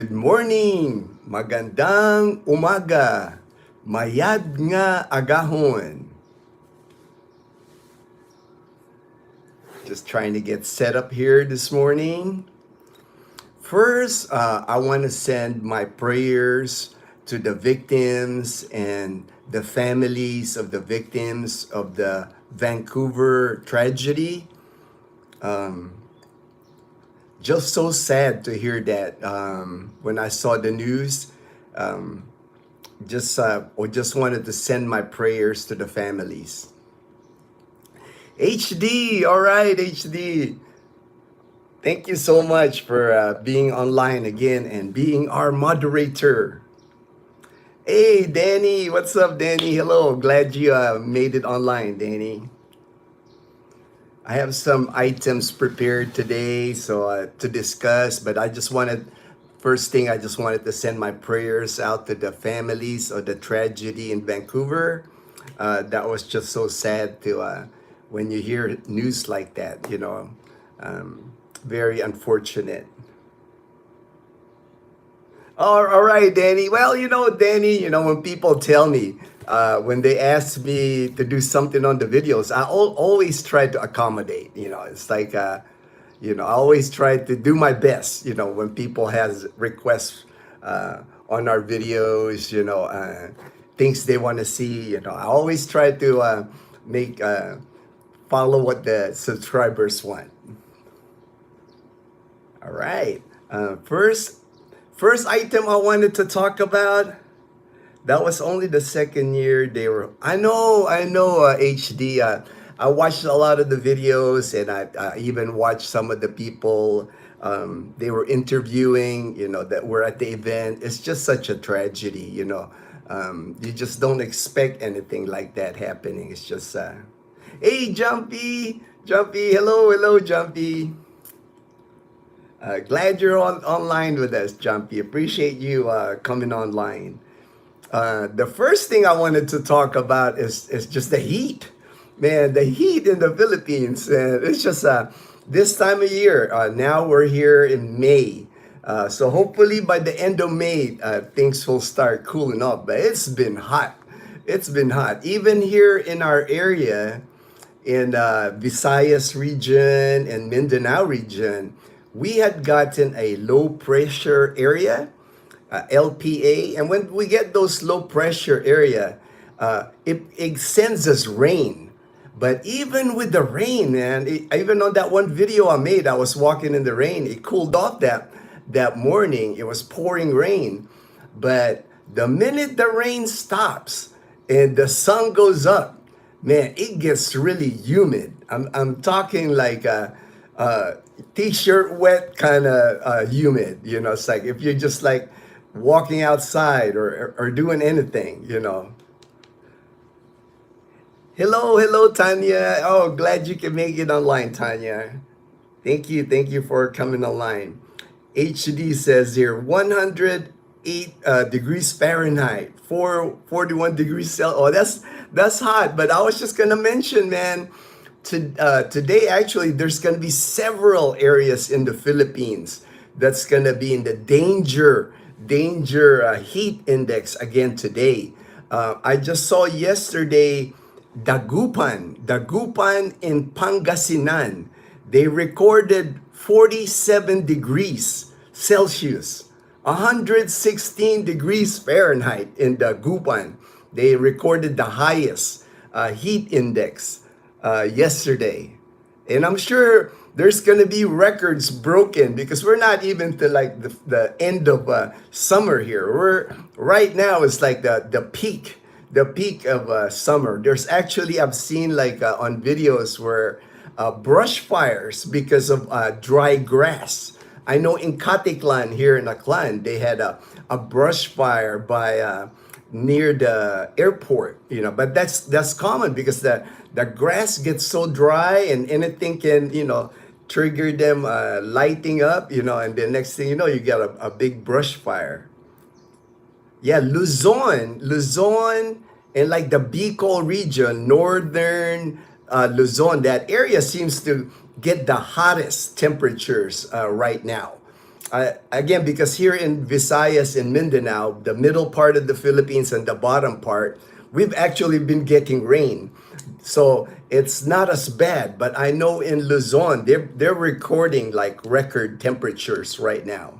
Good morning! Magandang umaga! Mayad nga agahon! Just trying to get set up here this morning. First, I want to send my prayers to the victims and the families of the victims of the Vancouver tragedy. Just so sad to hear that when I saw the news. Just wanted to send my prayers to the families. HD, all right, HD. Thank you so much for being online again and being our moderator. Hey, Danny, what's up, Danny? Hello, glad you made it online, Danny. I have some items prepared today to discuss, but I just wanted to send my prayers out to the families of the tragedy in Vancouver. That was just so sad to when you hear news like that, very unfortunate. All right, Danny. Well, Danny, when people tell me, when they ask me to do something on the videos, I always try to accommodate. It's like, I always try to do my best. When people has requests on our videos, things they want to see. I always try to make follow what the subscribers want. All right. First item I wanted to talk about. That was only the second year they were. I know, HD. I watched a lot of the videos, and I even watched some of the people they were interviewing. That were at the event. It's just such a tragedy. You just don't expect anything like that happening. It's just, hey, Jumpy, hello, Jumpy. Glad you're online with us, Jumpy. Appreciate you coming online. The first thing I wanted to talk about is just the heat. Man, the heat in the Philippines. It's just this time of year. Now we're here in May. So hopefully by the end of May, things will start cooling up. But it's been hot. It's been hot. Even here in our area, in Visayas region and Mindanao region, we had gotten a low pressure area, LPA, and when we get those low pressure area, it sends us rain. But even with the rain, man, even on that one video I made, I was walking in the rain. It cooled off that morning. It was pouring rain, but the minute the rain stops and the sun goes up, man, it gets really humid. I'm talking like t-shirt wet kind of humid. It's like if you're just like walking outside or doing anything. Hello, Tanya. Oh, glad you can make it online, Tanya. Thank you for coming online. HD says here 108 degrees Fahrenheit, 41 degrees Celsius. Oh, that's hot. But I was just gonna mention, man. Today, actually, there's going to be several areas in the Philippines that's going to be in the danger heat index again today. I just saw yesterday Dagupan in Pangasinan. They recorded 47 degrees Celsius, 116 degrees Fahrenheit in Dagupan. They recorded the highest heat index yesterday. And I'm sure there's gonna be records broken because we're not even to like the end of summer here. We're right now it's like the peak of summer. There's actually, I've seen like on videos where brush fires because of dry grass. I know in Katiklan here in Aklan, they had a brush fire by near the airport, but that's common because the grass gets so dry and anything can, trigger them lighting up, and the next thing you know, you got a big brush fire. Yeah, Luzon, and like the Bicol region, northern Luzon, that area seems to get the hottest temperatures right now. Again, because here in Visayas and Mindanao, the middle part of the Philippines and the bottom part, we've actually been getting rain. So it's not as bad. But I know in Luzon, they're recording like record temperatures right now.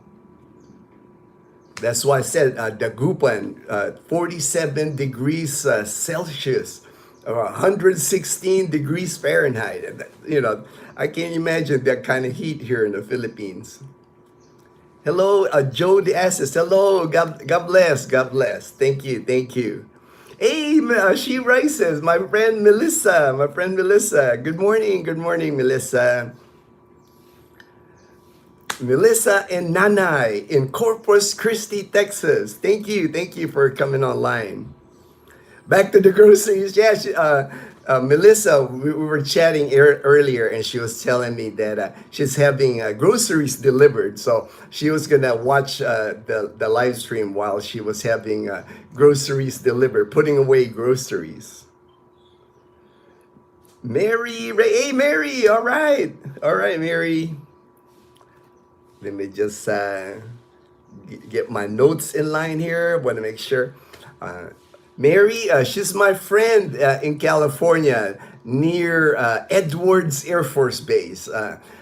That's why I said Dagupan, 47 degrees Celsius, or 116 degrees Fahrenheit. You know, I can't imagine that kind of heat here in the Philippines. Hello, Joe the Asses. Hello, God bless, God bless. Thank you, thank you. Hey, she rises, my friend Melissa, my friend Melissa. Good morning, Melissa. Melissa and Nanay in Corpus Christi, Texas. Thank you for coming online. Back to the groceries. Yeah, Melissa, we were chatting earlier, and she was telling me that she's having groceries delivered. So she was gonna watch the live stream while she was having groceries delivered, putting away groceries. Mary, hey Mary, all right, Mary. Let me just get my notes in line here. Want to make sure. Mary, she's my friend in California near Edwards Air Force Base.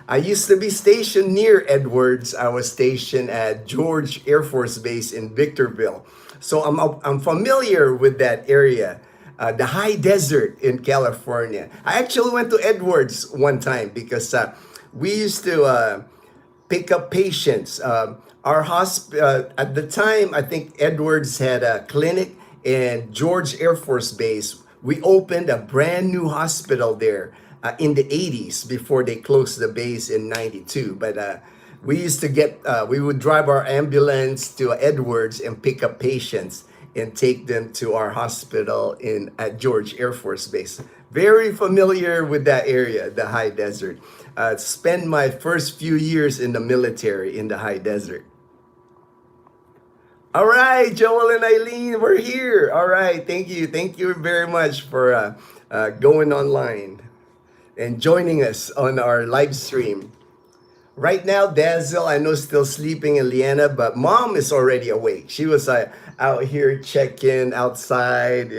I used to be stationed near Edwards. I was stationed at George Air Force Base in Victorville. So I'm familiar with that area. The high desert in California. I actually went to Edwards one time because we used to pick up patients. Our hospital at the time, I think Edwards had a clinic, and George Air Force Base. We opened a brand new hospital there in the 80s before they closed the base in 92. But we used to we would drive our ambulance to Edwards and pick up patients and take them to our hospital at George Air Force Base. Very familiar with that area, the high desert. Spent my first few years in the military in the high desert. All right, Joel and Eileen, we're here. All right, thank you. Thank you very much for going online and joining us on our live stream. Right now, Dazel, I know, still sleeping in Lyanna, but Mom is already awake. She was out here checking outside,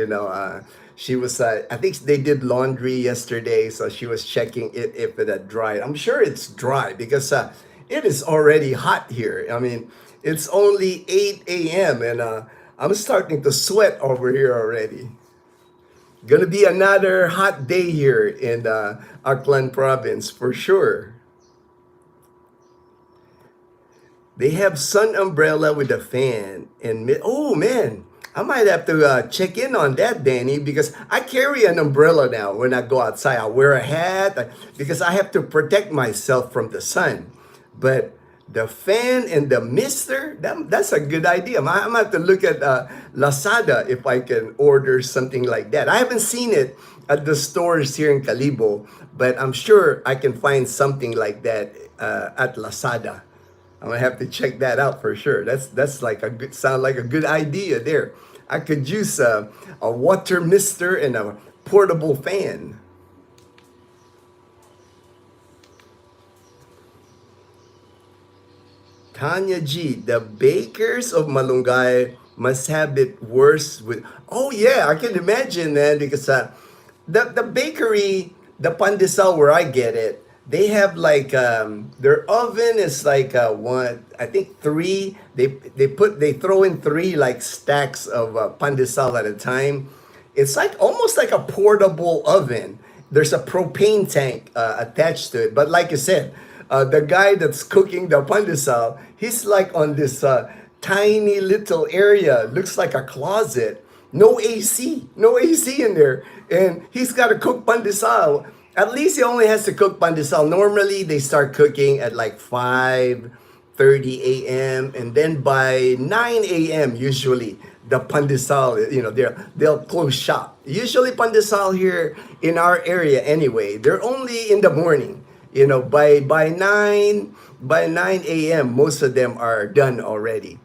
she was, I think they did laundry yesterday, so she was checking if it had dried. I'm sure it's dry because it is already hot here. I mean, it's only 8 a.m. and I'm starting to sweat over here already. Gonna be another hot day here in Aklan province for sure. They have sun umbrella with a fan and oh man, I might have to check in on that, Danny, because I carry an umbrella now when I go outside. I wear a hat because I have to protect myself from the sun. But the fan and the mister, that's a good idea. I'm gonna have to look at Lazada if I can order something like that. I haven't seen it at the stores here in Calibo, but I'm sure I can find something like that at Lazada. I'm gonna have to check that out for sure. That's like sound like a good idea there. I could use a water mister and a portable fan. Tanya G, the bakers of Malunggay must have it worse with. Oh yeah, I can imagine, man, because the bakery, the pandesal where I get it, they have like their oven is like one, I think three. They throw in three like stacks of pandesal at a time. It's like almost like a portable oven. There's a propane tank attached to it, but like I said, the guy that's cooking the pandesal, he's like on this tiny little area, looks like a closet. No AC in there, and he's got to cook pandesal. At least he only has to cook pandesal. Normally, they start cooking at like 5:30 a.m. and then by 9 a.m. usually the pandesal, they'll close shop. Usually pandesal here in our area anyway, they're only in the morning. By 9 a.m. most of them are done already.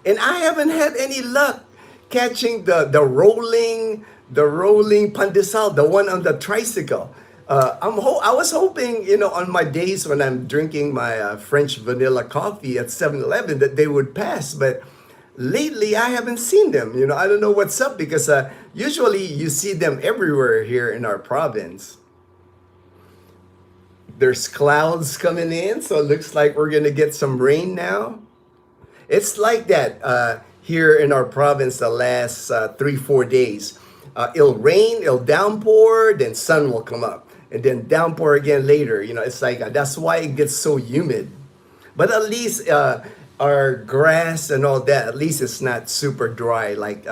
And I haven't had any luck catching the rolling pandesal, the one on the tricycle. I was hoping, on my days when I'm drinking my French vanilla coffee at 7-Eleven that they would pass, but lately I haven't seen them. I don't know what's up because usually you see them everywhere here in our province. There's clouds coming in, so it looks like we're gonna get some rain now. It's like that here in our province the last 3-4 days. It'll rain, it'll downpour, then sun will come up, and then downpour again later. It's like that's why it gets so humid. But at least our grass and all that, at least it's not super dry like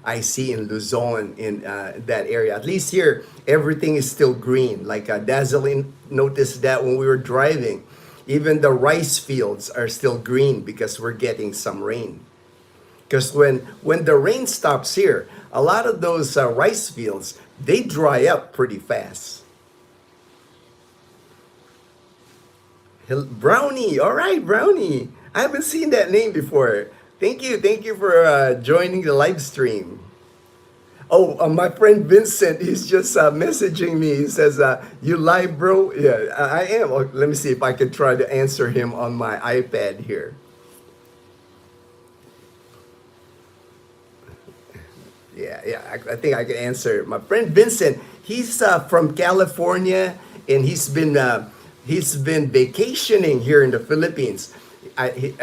I see in Luzon in that area. At least here, everything is still green. Like Dazel noticed that when we were driving. Even the rice fields are still green because we're getting some rain. Because when the rain stops here, a lot of those rice fields, they dry up pretty fast. Brownie, all right, Brownie. I haven't seen that name before. Thank you for joining the live stream. Oh, my friend Vincent, he's just messaging me. He says, "You live, bro?" Yeah, I am. Oh, let me see if I can try to answer him on my iPad here. Yeah, I think I can answer. My friend Vincent, he's from California, and he's been vacationing here in the Philippines.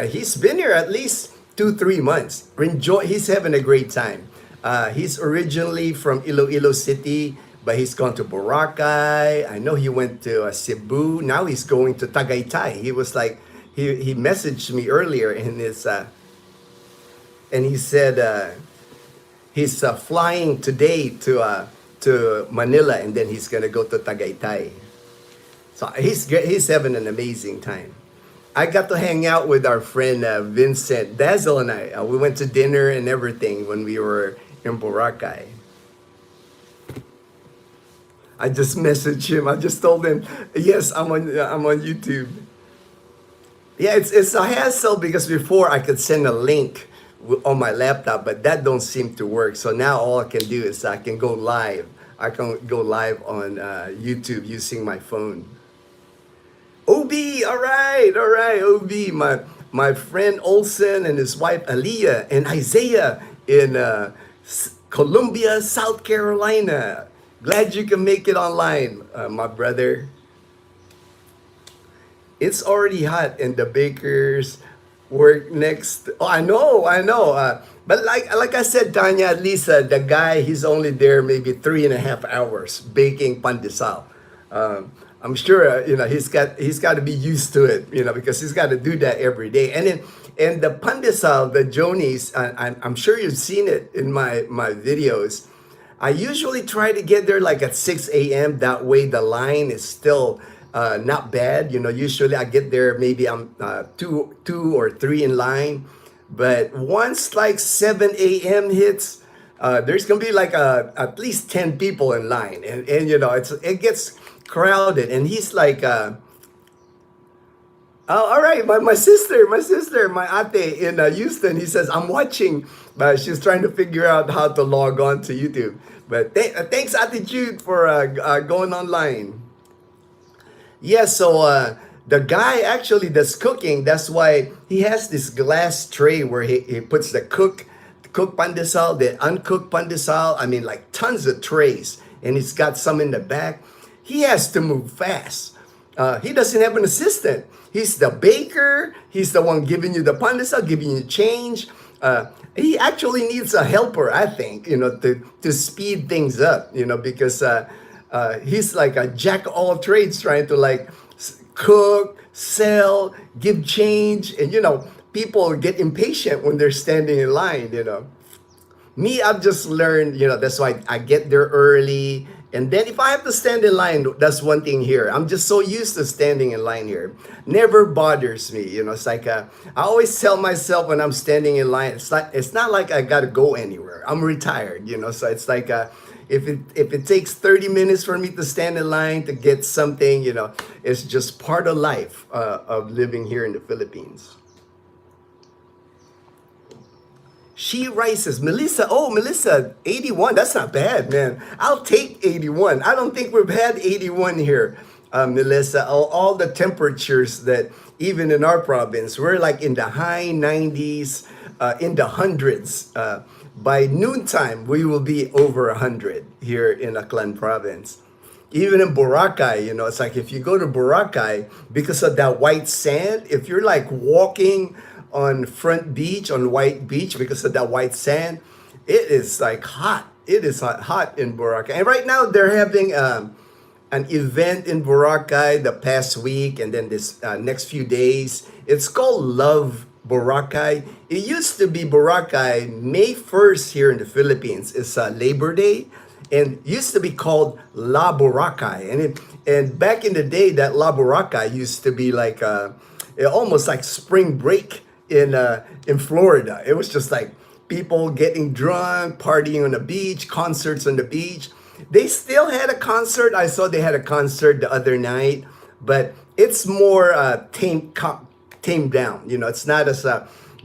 He's been here at least 2-3 months. He's having a great time. He's originally from Iloilo City, but he's gone to Boracay. I know he went to Cebu. Now he's going to Tagaytay. He was like, he messaged me earlier in his, and he said he's flying today to Manila, and then he's gonna go to Tagaytay. So he's having an amazing time. I got to hang out with our friend Vincent, Dazel, and I. We went to dinner and everything when we were in Boracay. I just messaged him. I just told him, yes, I'm on YouTube. Yeah, it's a hassle because before I could send a link on my laptop, but that don't seem to work. So now all I can do is I can go live. I can go live on YouTube using my phone. OB, all right, OB, my friend Olsen and his wife Aliyah and Isaiah in Columbia, South Carolina. Glad you can make it online, my brother. It's already hot, and the bakers work next. Oh, I know. But like I said, Tanya, at least the guy, he's only there maybe 3.5 hours baking pandesal. I'm sure he's got to be used to it, because he's got to do that every day. And the pandesal, the Jonies, I'm sure you've seen it in my videos. I usually try to get there like at 6 a.m. That way the line is still not bad. Usually I get there, maybe I'm 2 or 3 in line. But once like 7 a.m. hits, there's gonna be like at least 10 people in line, and it gets crowded. And he's like, oh, all right, my sister, my ate in Houston. He says, I'm watching, but she's trying to figure out how to log on to YouTube. But thanks, Ate Jude, for going online. Yeah, so the guy actually that's cooking, that's why he has this glass tray where he puts the cooked pandesal, the uncooked pandesal, I mean like tons of trays, and he's got some in the back. He has to move fast. He doesn't have an assistant. He's the baker. He's the one giving you the pandesal, giving you change. He actually needs a helper, I think, to speed things up, because he's like a jack of all trades, trying to like cook, sell, give change, and people get impatient when they're standing in line. Me, I've just learned, that's why I get there early. And then if I have to stand in line, that's one thing here. I'm just so used to standing in line here. Never bothers me. It's like I always tell myself when I'm standing in line, it's not like I got to go anywhere. I'm retired, so it's like if it takes 30 minutes for me to stand in line to get something, it's just part of life of living here in the Philippines. She rises. Melissa, oh, Melissa, 81. That's not bad, man. I'll take 81. I don't think we've had 81 here, Melissa. All the temperatures that even in our province, we're like in the high 90s, in the hundreds. By noontime, we will be over 100 here in Aklan province. Even in Boracay, it's like if you go to Boracay, because of that white sand, if you're like walking on front beach, on white beach, because of that white sand, it is like hot. It is hot in Boracay. And right now they're having an event in Boracay the past week and then this next few days. It's called Love Boracay. It used to be Boracay May 1st here in the Philippines. It's Labor Day and used to be called La Boracay. And back in the day, that La Boracay used to be like almost like spring break in Florida. It was just like people getting drunk, partying on the beach, concerts on the beach. They still had a concert. I saw they had a concert the other night, but it's more tamed down. It's not as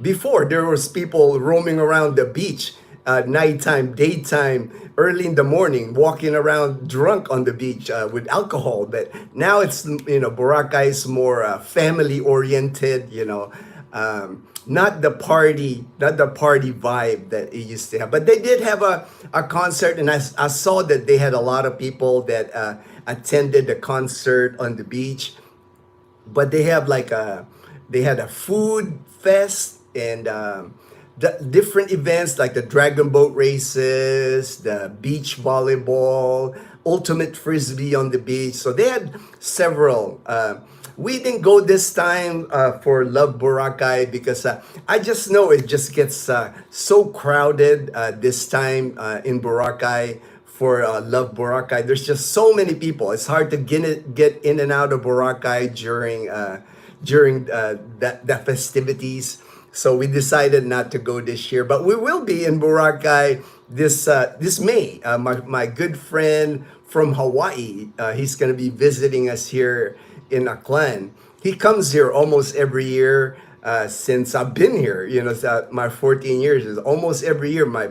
before. There was people roaming around the beach, nighttime, daytime, early in the morning, walking around drunk on the beach with alcohol. But now it's Boracay is more family oriented. Not the party vibe that it used to have. But they did have a concert, and I saw that they had a lot of people that attended the concert on the beach. But they have they had a food fest and the different events like the dragon boat races, the beach volleyball, ultimate frisbee on the beach. So they had several. We didn't go this time for Love Boracay because I just know it just gets so crowded this time in Boracay for Love Boracay. There's just so many people. It's hard to get in and out of Boracay during the festivities. So we decided not to go this year, but we will be in Boracay this May. My good friend from Hawaii, he's going to be visiting us here in Aklan. He comes here almost every year since I've been here. My 14 years is almost every year. My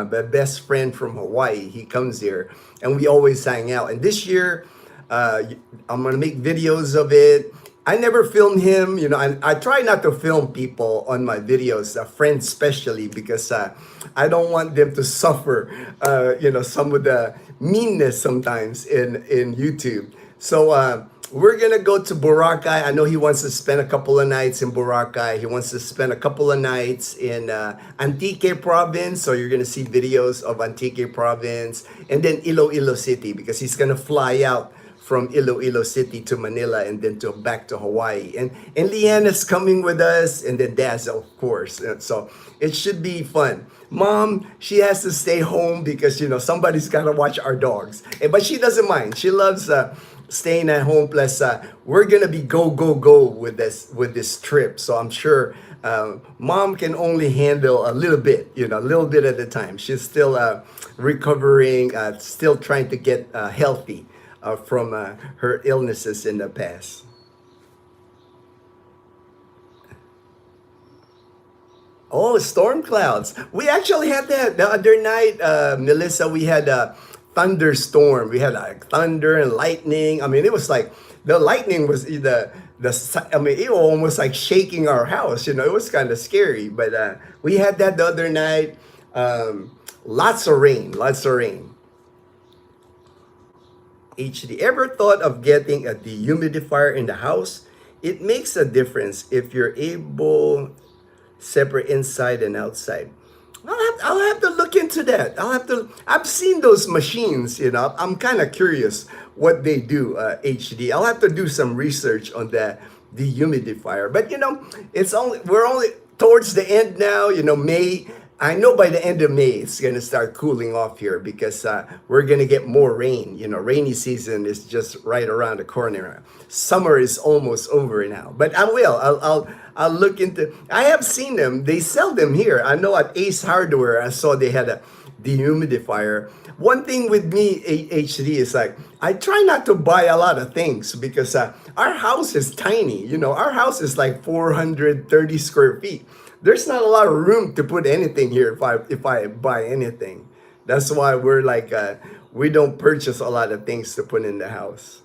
best friend from Hawaii, he comes here, and we always hang out. And this year, I'm gonna make videos of it. I never film him. I try not to film people on my videos, friends especially, because I don't want them to suffer, some of the meanness sometimes in YouTube. So we're gonna go to Boracay. I know he wants to spend a couple of nights in Boracay. He wants to spend a couple of nights in Antique Province. So you're gonna see videos of Antique Province, and then Iloilo City, because he's gonna fly out from Iloilo City to Manila and then back to Hawaii. And Lyanna's coming with us, and then Dazel, of course. So it should be fun. Mom, she has to stay home because somebody's gotta watch our dogs. But she doesn't mind. She loves staying at home. Plus, we're gonna be go with this trip. So I'm sure Mom can only handle a little bit, a little bit at a time. She's still recovering, still trying to get healthy from her illnesses in the past. Oh, storm clouds. We actually had that the other night, Melissa. We had a thunderstorm. We had like thunder and lightning. I mean, it was like the lightning was it was almost like shaking our house. It was kind of scary. But we had that the other night. Lots of rain. HD. Ever thought of getting a dehumidifier in the house? It makes a difference if you're able separate inside and outside. I'll have to look into that. I've seen those machines, I'm kind of curious what they do, HD. I'll have to do some research on that dehumidifier. But we're only towards the end now, May. I know by the end of May, it's going to start cooling off here because we're going to get more rain. Rainy season is just right around the corner. Summer is almost over now. But I will. I'll look into. I have seen them. They sell them here. I know at Ace Hardware, I saw they had a dehumidifier. One thing with me, HD, is like I try not to buy a lot of things because our house is tiny. Our house is like 430 square feet. there's not a lot of room to put anything here if I buy anything. That's why we're like we don't purchase a lot of things to put in the house.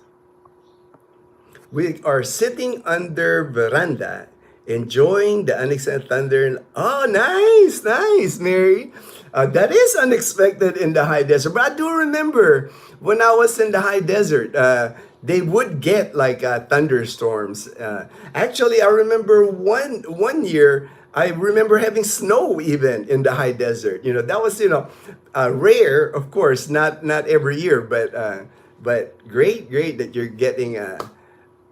We are sitting under veranda, enjoying the unexpected thunder. Oh, nice, nice, Mary. That is unexpected in the high desert. But I do remember when I was in the high desert, they would get like thunderstorms. Actually, I remember one year. I remember having snow even in the high desert. You know, that was rare, of course, not every year, but great that you're getting.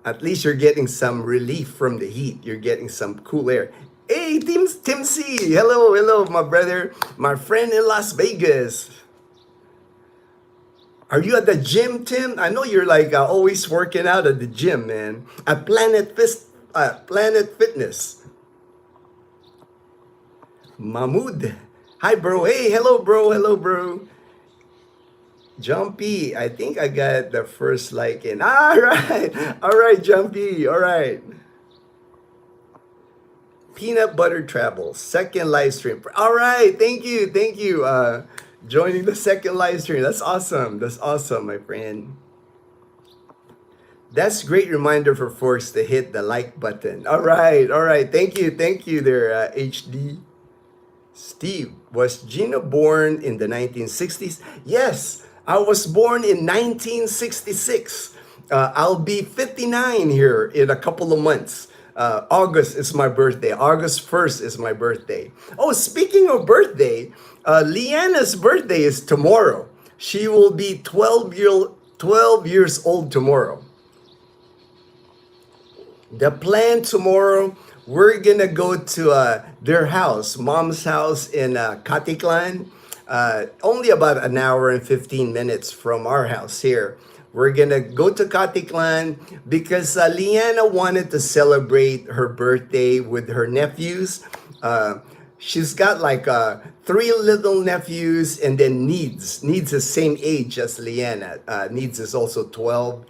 At least you're getting some relief from the heat. You're getting some cool air. Hey, Tim C. Hello, my brother, my friend in Las Vegas. Are you at the gym, Tim? I know you're like always working out at the gym, man. At Planet Fitness. Mahmoud. Hi, bro. Hey, hello, bro. Hello, bro. Jumpy, I think I got the first like in. All right, Jumpy, all right. Peanut Butter Travel, second live stream. All right, thank you. Joining the second live stream. That's awesome. That's awesome, my friend. That's great reminder for folks to hit the like button. All right. Thank you there, HD. Steve, was Gina born in the 1960s? Yes, I was born in 1966. I'll be 59 here in a couple of months. August is my birthday. August 1st is my birthday. Oh, speaking of birthday, Lyanna's birthday is tomorrow. She will be 12 years old tomorrow. The plan tomorrow, we're gonna go to their house, mom's house in Katiklan, only about an hour and 15 minutes from our house here. We're gonna go to Katiklan because Lyanna wanted to celebrate her birthday with her nephews. She's got like 3 little nephews, and then Needs is the same age as Lyanna. Needs is also 12,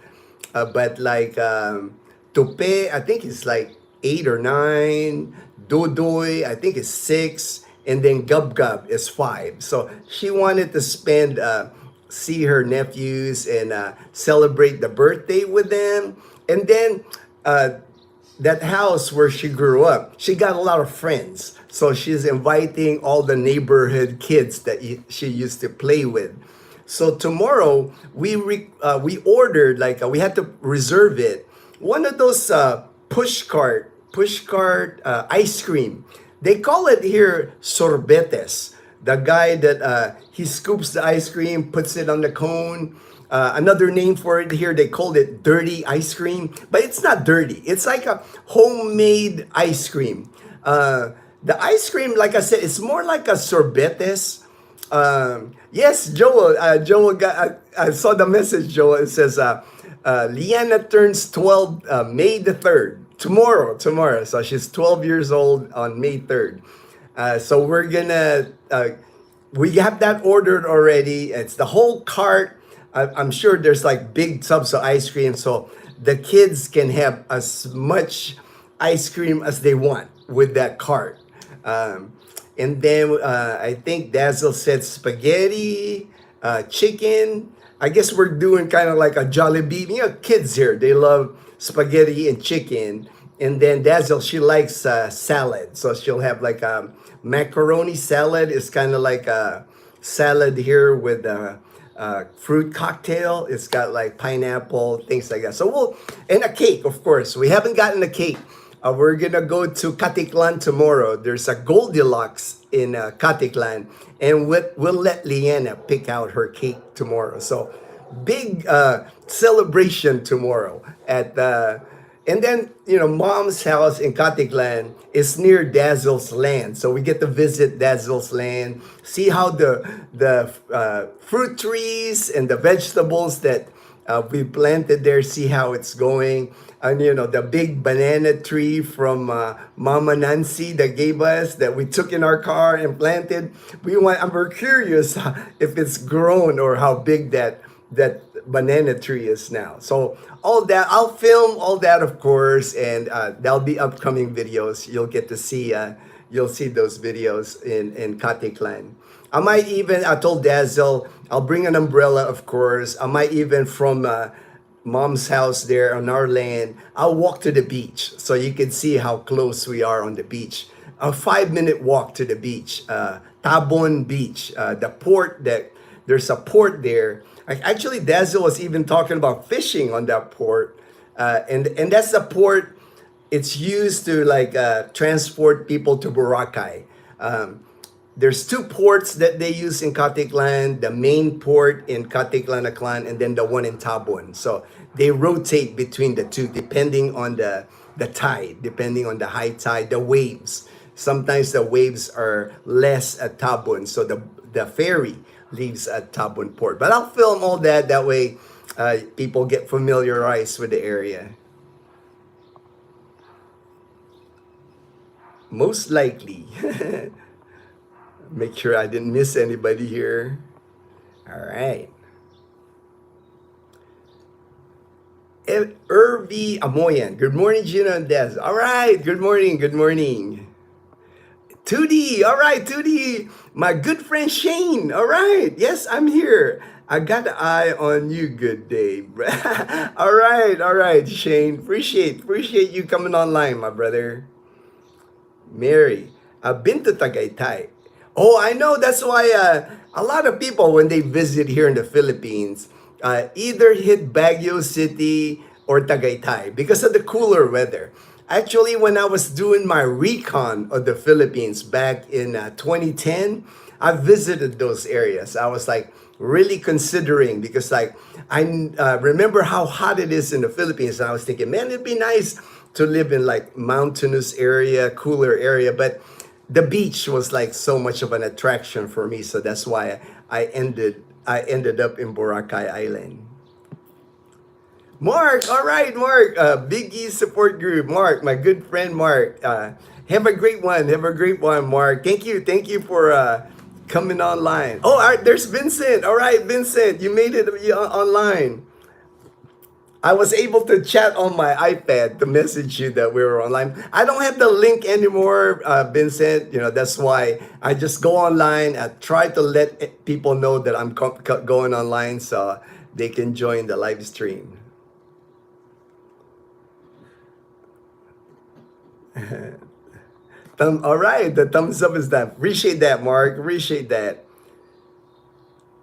but like Tope, I think it's like 8 or 9. Dodoy, I think is 6, and then Gub Gub is 5. So she wanted to spend, see her nephews and celebrate the birthday with them. And then that house where she grew up, she got a lot of friends. So she's inviting all the neighborhood kids that she used to play with. So tomorrow we ordered, like we had to reserve it, one of those push cart ice cream. They call it here sorbetes. The guy that he scoops the ice cream, puts it on the cone. Another name for it here, they called it dirty ice cream, but it's not dirty. It's like a homemade ice cream. The ice cream, like I said, it's more like a sorbetes. Yes, Joel. Joel got. I saw the message, Joel. It says, Lyanna turns 12 May the 3rd. Tomorrow. So she's 12 years old on May 3rd. So we're gonna, we have that ordered already. It's the whole cart. I'm sure there's like big tubs of ice cream, so the kids can have as much ice cream as they want with that cart. And then I think Dazel said spaghetti, chicken. I guess we're doing kind of like a Jollibee. You know, kids here, they love spaghetti and chicken. And then Dazzle, she likes salad. So she'll have like a macaroni salad. It's kind of like a salad here with a fruit cocktail. It's got like pineapple, things like that. So and a cake, of course. We haven't gotten a cake. We're gonna go to Katiklan tomorrow. There's a Goldilocks in Katiklan, and we'll let Lyanna pick out her cake tomorrow. So big celebration tomorrow at and then mom's house in Katiklan is near Dazzle's land, so we get to visit Dazzle's land, see how the fruit trees and the vegetables that we planted there, see how it's going. And the big banana tree from Mama Nancy that gave us, that we took in our car and planted. We're curious if it's grown or how big that banana tree is now. So all that, I'll film all that, of course, and that'll be upcoming videos. You'll get to see you'll see those videos in Katiklan. I told Dazzle, I'll bring an umbrella, of course. I might even from mom's house there on our land, I'll walk to the beach so you can see how close we are on the beach. A 5-minute walk to the beach, Tabon Beach, the port that there's a port there. Actually, Dazzle was even talking about fishing on that port, and that's the port. It's used to like transport people to Boracay. There's two ports that they use in Katiklan, the main port in Katiklan, Aklan, and then the one in Tabon. So they rotate between the two depending on the tide, depending on the high tide, the waves. Sometimes the waves are less at Tabon, so the ferry leaves at Tabon port. But I'll film all that, that way people get familiarized with the area. Most likely. Make sure I didn't miss anybody here. All right. Irvi Amoyan. Good morning, Gina and Des. All right. Good morning. Good morning. 2D. All right, 2D. My good friend Shane. All right. Yes, I'm here. I got an eye on you. Good day. All right. All right, Shane. Appreciate you coming online, my brother. Mary. I've been to Tagaytay. Oh, I know. That's why a lot of people, when they visit here in the Philippines, either hit Baguio City or Tagaytay because of the cooler weather. Actually, when I was doing my recon of the Philippines back in 2010, I visited those areas. I was like really considering because like I remember how hot it is in the Philippines. And I was thinking, man, it'd be nice to live in like mountainous area, cooler area, but the beach was like so much of an attraction for me, so that's why I ended up in Boracay Island. Mark, all right, Mark, Big E support group. Mark, my good friend Mark. Have a great one. Have a great one, Mark. Thank you for coming online. Oh, all right, there's Vincent. All right, Vincent, you made it online. I was able to chat on my iPad to message you that we were online. I don't have the link anymore, Vincent. You know, that's why I just go online. I try to let people know that I'm going online so they can join the live stream. All right, the thumbs up is that. Appreciate that, Mark. Appreciate that.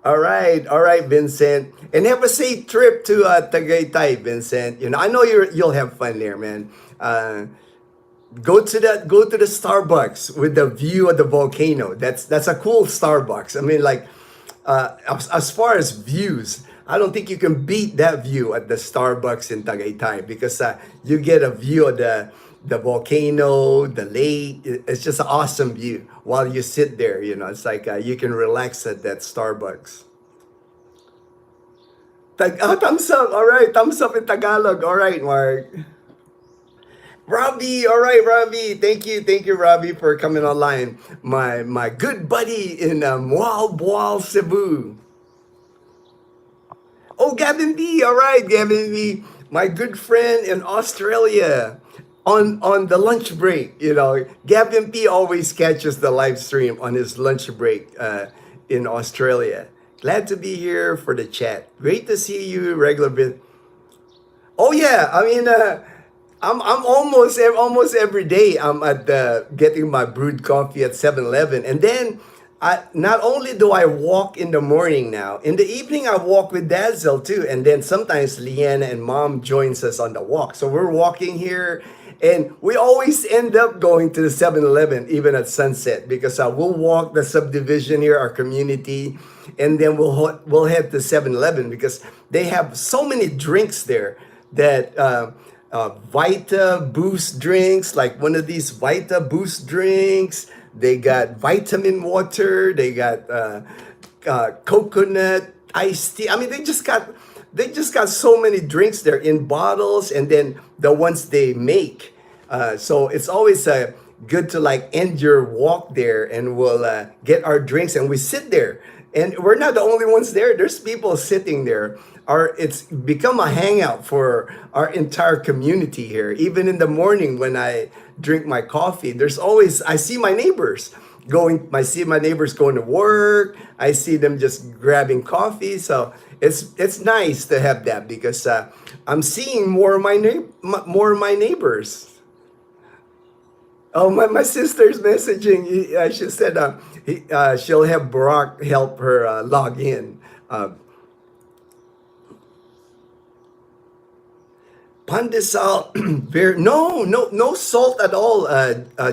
All right, Vincent, and have a safe trip to Tagaytay, Vincent. You know, I know you'll have fun there, man. Go to the Starbucks with the view of the volcano. That's a cool Starbucks. I mean, like as far as views, I don't think you can beat that view at the Starbucks in Tagaytay because you get a view of the volcano, the lake. It's just an awesome view while you sit there. You know, it's like you can relax at that Starbucks. Thumbs up. All right, thumbs up in Tagalog. All right, Mark. Robbie, all right, Robbie. Thank you, Robbie, for coming online. My good buddy in Boal, Cebu. Oh, Gavin B. All right, Gavin B. My good friend in Australia. On the lunch break, you know, Gavin P always catches the live stream on his lunch break in Australia. Glad to be here for the chat. Great to see you, regular bit. Oh yeah, I mean, I'm almost every day I'm at getting my brewed coffee at 7-Eleven, and then not only do I walk in the morning now, in the evening I walk with Dazel too, and then sometimes Lyanna and Mom joins us on the walk. So we're walking here. And we always end up going to the 7-Eleven, even at sunset, because we'll walk the subdivision here, our community, and then we'll head to 7-Eleven because they have so many drinks there that Vita Boost drinks, like one of these Vita Boost drinks. They got vitamin water. They got coconut iced tea. I mean, they just got so many drinks there in bottles, and then the ones they make. So it's always good to like end your walk there, and we'll get our drinks and we sit there. And we're not the only ones there. There's people sitting there. It's become a hangout for our entire community here. Even in the morning when I drink my coffee, there's always I see my neighbors going. I see my neighbors going to work. I see them just grabbing coffee. So it's nice to have that because I'm seeing more of my neighbors. Oh, my sister's messaging. She said she'll have Barack help her log in. Pandesal, very no salt at all,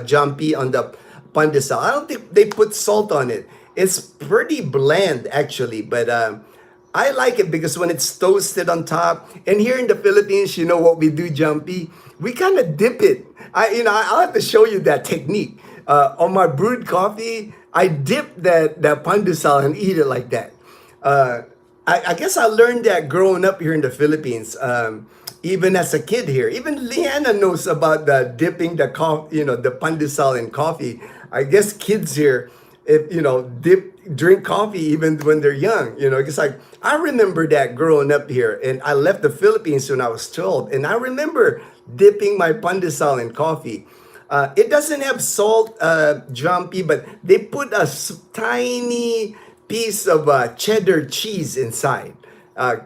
Jumpy, on the pandesal. I don't think they put salt on it. It's pretty bland actually, but I like it because when it's toasted on top. And here in the Philippines, you know what we do, Jumpy? We kind of dip it. I'll have to show you that technique. On my brewed coffee, I dip that pandesal and eat it like that. I guess I learned that growing up here in the Philippines. Even as a kid here, even Lyanna knows about the dipping the coffee, the pandesal in coffee. I guess kids here, if drink coffee even when they're young. It's like I remember that growing up here, and I left the Philippines when I was 12, and I remember dipping my pandesal in coffee. It doesn't have salt, Jumpy, but they put a tiny piece of cheddar cheese inside.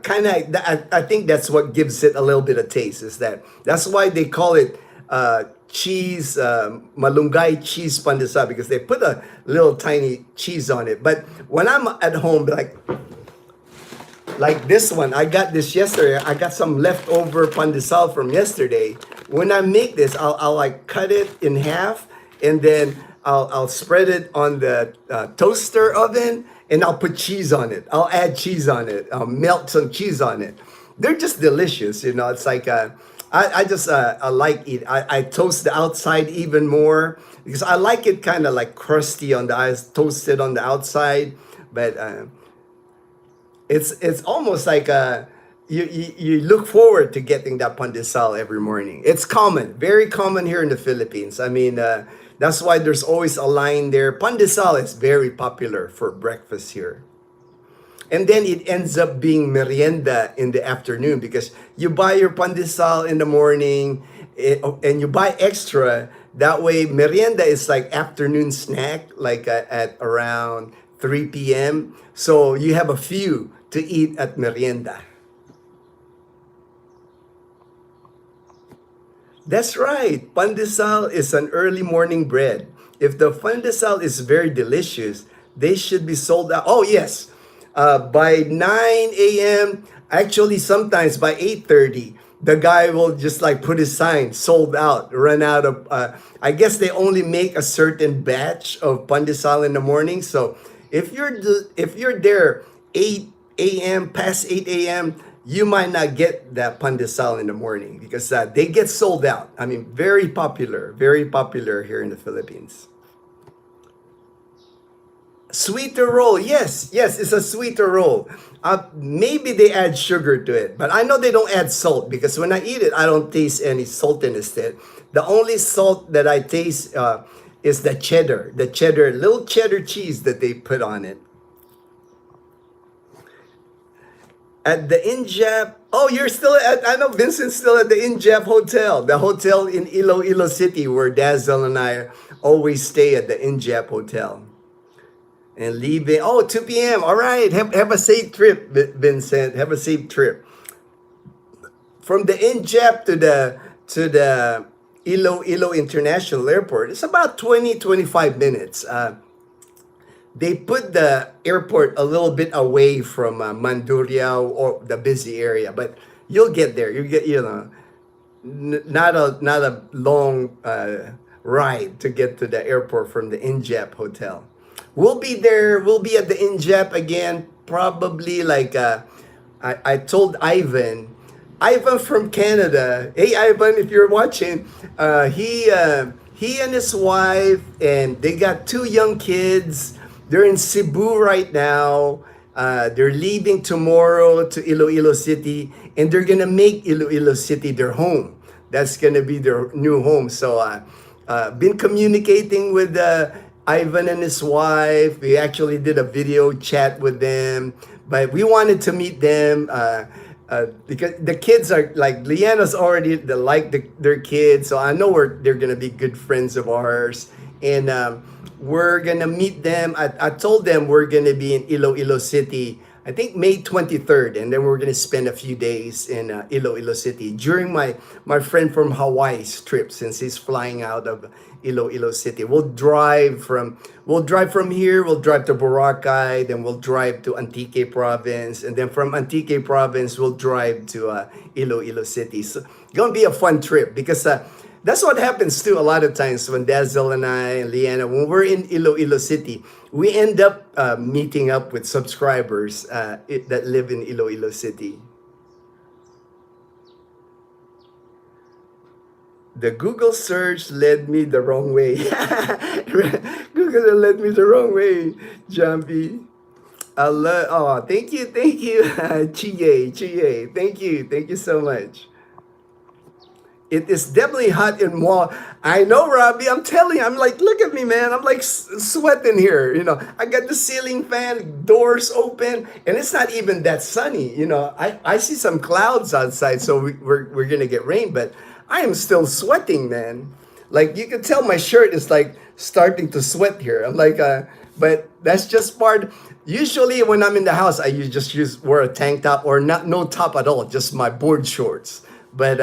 Kind of, I think that's what gives it a little bit of taste. That's why they call it cheese, malunggay cheese pandesal, because they put a little tiny cheese on it. But when I'm at home, like this one, I got this yesterday. I got some leftover pandesal from yesterday. When I make this, I'll like cut it in half, and then I'll spread it on the toaster oven, and I'll put cheese on it. I'll add cheese on it. I'll melt some cheese on it. They're just delicious, It's like I like it. I toast the outside even more because I like it kind of like crusty on the eyes, toasted on the outside. But it's almost like you look forward to getting that pandesal every morning. It's common, very common here in the Philippines. I mean, that's why there's always a line there. Pandesal is very popular for breakfast here. And then it ends up being merienda in the afternoon because you buy your pandesal in the morning and you buy extra. That way, merienda is like afternoon snack, like at around 3 p.m. So you have a few to eat at merienda. That's right. Pandesal is an early morning bread. If the pandesal is very delicious, they should be sold out. Oh, yes. By 9 a.m., actually sometimes by 8:30, the guy will just like put his sign, sold out, run out of, I guess they only make a certain batch of pandesal in the morning. So if you're there 8 a.m., past 8 a.m., you might not get that pandesal in the morning because they get sold out. I mean, very popular here in the Philippines. Sweeter roll, yes, it's a sweeter roll. Maybe they add sugar to it, but I know they don't add salt because when I eat it, I don't taste any saltiness to it. The only salt that I taste is the little cheddar cheese that they put on it. At the Injap, oh, you're still I know Vincent's still at the Injap Hotel, the hotel in Iloilo City where Dazel and I always stay at the Injap Hotel. And leaving, 2 p.m. All right, have a safe trip, Vincent. Have a safe trip. From the Injap to the Iloilo International Airport, it's about 25 minutes. They put the airport a little bit away from Mandurriao or the busy area, but you'll get there. You get, not a long ride to get to the airport from the Injap Hotel. We'll be there. We'll be at the Injap again, probably like I told Ivan from Canada. Hey, Ivan, if you're watching, he and his wife, and they got 2 young kids. They're in Cebu right now. They're leaving tomorrow to Iloilo City, and they're gonna make Iloilo City their home. That's gonna be their new home. So been communicating with Ivan and his wife. We actually did a video chat with them, but we wanted to meet them because the kids are like Lyanna's already their kids, so I know they're gonna be good friends of ours, and we're gonna meet them. I told them we're gonna be in Iloilo City. I think May 23rd, and then we're gonna spend a few days in Iloilo City during my friend from Hawaii's trip, since he's flying out of Iloilo City. We'll drive from here. We'll drive to Boracay, then we'll drive to Antique Province, and then from Antique Province we'll drive to Iloilo City. So it's gonna be a fun trip because that's what happens too a lot of times when Dazel and I and Lyanna, when we're in Iloilo City, we end up meeting up with subscribers that live in Iloilo City. The Google search led me the wrong way. Google led me the wrong way, Jumpy. Oh, thank you, Chie, thank you so much. It is definitely hot in mall. I know, Robbie. I'm telling you. I'm like, look at me, man. I'm like sweating here. I got the ceiling fan, doors open, and it's not even that sunny. I see some clouds outside, so we're gonna get rain, but I am still sweating, man. Like you can tell my shirt is like starting to sweat here. I'm like, but that's just part. Usually when I'm in the house, I just wear a tank top or no top at all, just my board shorts. But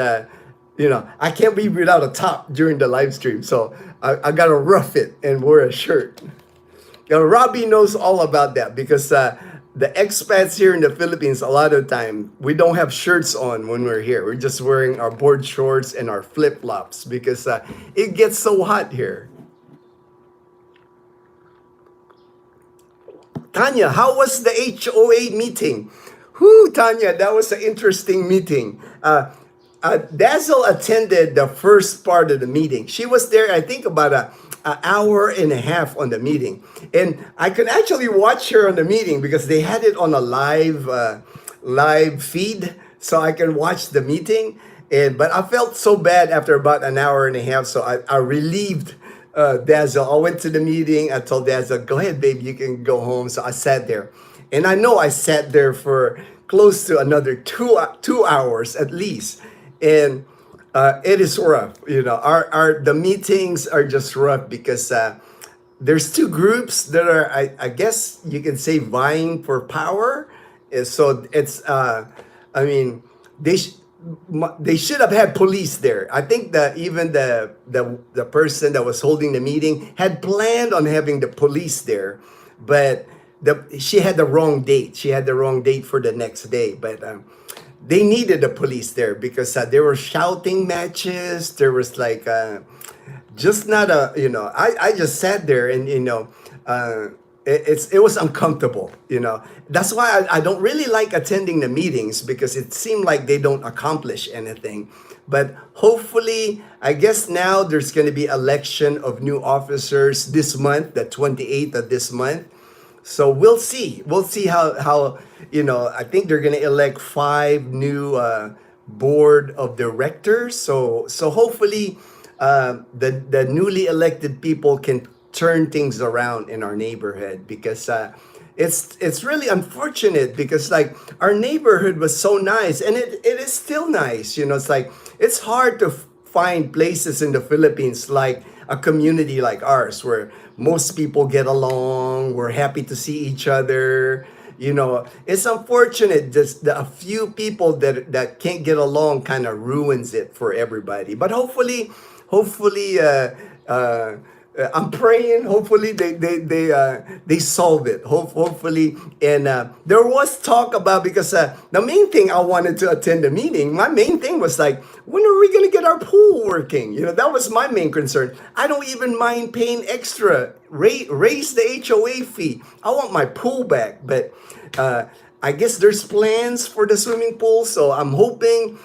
I can't be without a top during the live stream, so I gotta rough it and wear a shirt. Robbie knows all about that because the expats here in the Philippines, a lot of time we don't have shirts on when we're here. We're just wearing our board shorts and our flip flops because it gets so hot here. Tanya, how was the HOA meeting? Whoo, Tanya, that was an interesting meeting. Dazzle attended the first part of the meeting. She was there, I think, about an hour and a half on the meeting. And I could actually watch her on the meeting because they had it on a live feed, so I can watch the meeting. But I felt so bad after about an hour and a half, so I relieved Dazzle. I went to the meeting. I told Dazzle, go ahead, babe, you can go home. So I sat there. And I know I sat there for close to another two hours at least. And it is rough. The meetings are just rough because there's two groups that are, I guess you can say, vying for power. So it's, they should have had police there. I think that even the person that was holding the meeting had planned on having the police there, but she had the wrong date. She had the wrong date for the next day, but they needed the police there because there were shouting matches. There was like just not I just sat there and it was uncomfortable. That's why I don't really like attending the meetings because it seemed like they don't accomplish anything. But hopefully, I guess now there's going to be election of new officers this month, the 28th of this month. So we'll see. We'll see how I think they're gonna elect 5 new board of directors. So hopefully the newly elected people can turn things around in our neighborhood because it's really unfortunate because like our neighborhood was so nice and it is still nice. It's like it's hard to find places in the Philippines like a community like ours where most people get along, we're happy to see each other. It's unfortunate just a few people that can't get along kind of ruins it for everybody. But hopefully I'm praying. Hopefully they solve it. Hopefully, and there was talk about because the main thing I wanted to attend the meeting. My main thing was like, when are we gonna get our pool working? That was my main concern. I don't even mind paying extra. Raise the HOA fee. I want my pool back, but I guess there's plans for the swimming pool. So I'm hoping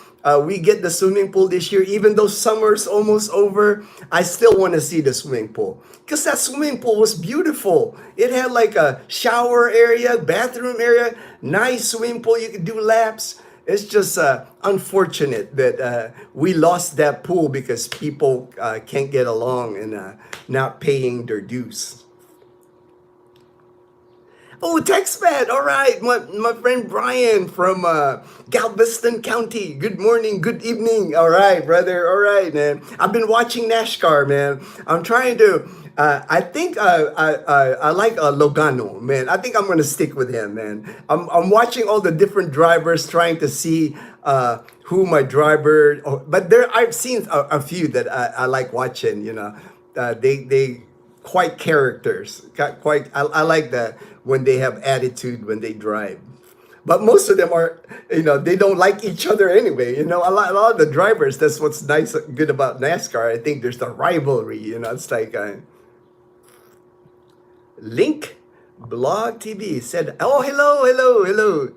we get the swimming pool this year. Even though summer's almost over, I still want to see the swimming pool because that swimming pool was beautiful. It had like a shower area, bathroom area, nice swimming pool. You could do laps. It's just unfortunate that we lost that pool because people can't get along and not paying their dues. Oh, TextPad. All right. My friend Brian from Galveston County. Good morning. Good evening. All right, brother. All right, man. I've been watching NASCAR, man. I'm trying to. I think I like Logano, man. I think I'm going to stick with him, man. I'm watching all the different drivers trying to see who my driver. Oh, but there, I've seen a few that I like watching, you know. They quite characters. Quite, I like that when they have attitude when they drive. But most of them are, you know, they don't like each other anyway. You know, a lot of the drivers. That's what's nice, good about NASCAR. I think there's the rivalry. You know, it's like Link Blog TV said, "Oh, hello, hello, hello.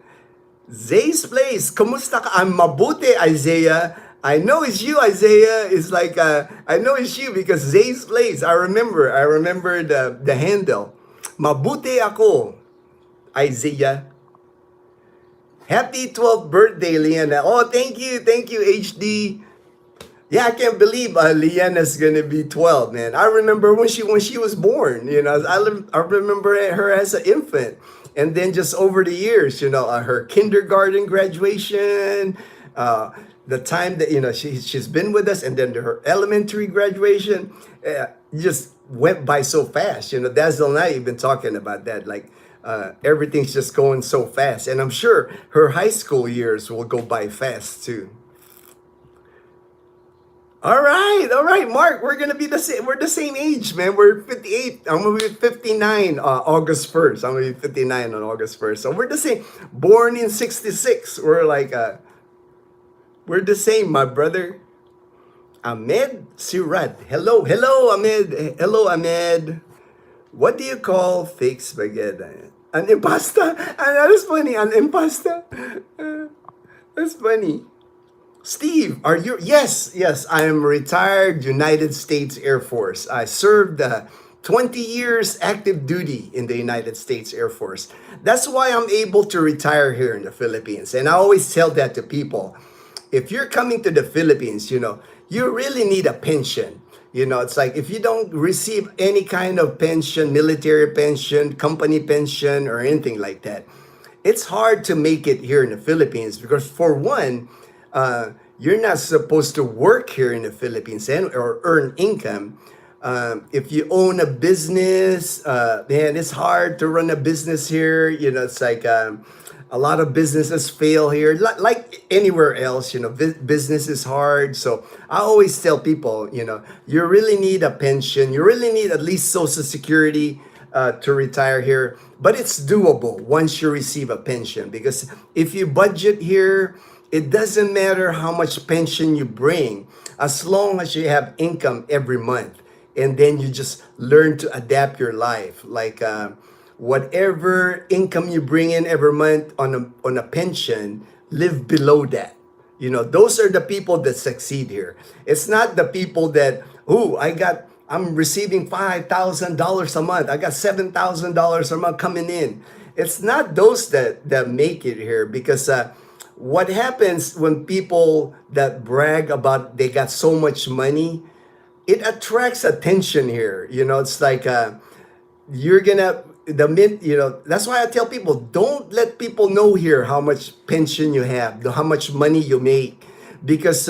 Zay's Place, kumusta ka? I'm mabuti, Isaiah. I know it's you, Isaiah. It's like, I know it's you because Zay's Place. I remember the handle. Mabuti ako, Isaiah. Happy 12th birthday, Lyanna. Oh, thank you, HD. Yeah, I can't believe Lyanna's gonna be 12, man. I remember when she was born. You know, I remember her as an infant, and then just over the years, you know, her kindergarten graduation, the time that, you know, she's been with us, and then her elementary graduation, just went by so fast. You know, Dazel and I have been talking about that, like. Everything's just going so fast, and I'm sure her high school years will go by fast too. All right, Mark. We're gonna be the same. We're the same age, man. We're 58. I'm gonna be 59 August 1st. I'm gonna be 59 on August 1st. So we're the same. Born in 66. We're like we're the same, my brother. Ahmed Sirat. Hello, Ahmed. Hello, Ahmed. What do you call fake spaghetti? An impasta? That's funny. An impasta? That's funny. Steve, are you? Yes. I am retired United States Air Force. I served 20 years active duty in the United States Air Force. That's why I'm able to retire here in the Philippines. And I always tell that to people. If you're coming to the Philippines, you know, you really need a pension. You know, it's like if you don't receive any kind of pension, military pension, company pension, or anything like that, it's hard to make it here in the Philippines because, for one, you're not supposed to work here in the Philippines or earn income. If you own a business, man, it's hard to run a business here. You know, it's like a lot of businesses fail here, like anywhere else. You know, business is hard. So I always tell people, you know, you really need a pension. You really need at least Social Security to retire here. But it's doable once you receive a pension, because if you budget here, it doesn't matter how much pension you bring, as long as you have income every month. And then you just learn to adapt your life. Like whatever income you bring in every month on a pension, live below that. You know, those are the people that succeed here. It's not the people that, I'm receiving $5,000 a month. I got $7,000 a month coming in. It's not those that make it here, because what happens when people that brag about they got so much money, it attracts attention here. You know, it's like you're gonna that's why I tell people, don't let people know here how much pension you have, how much money you make, because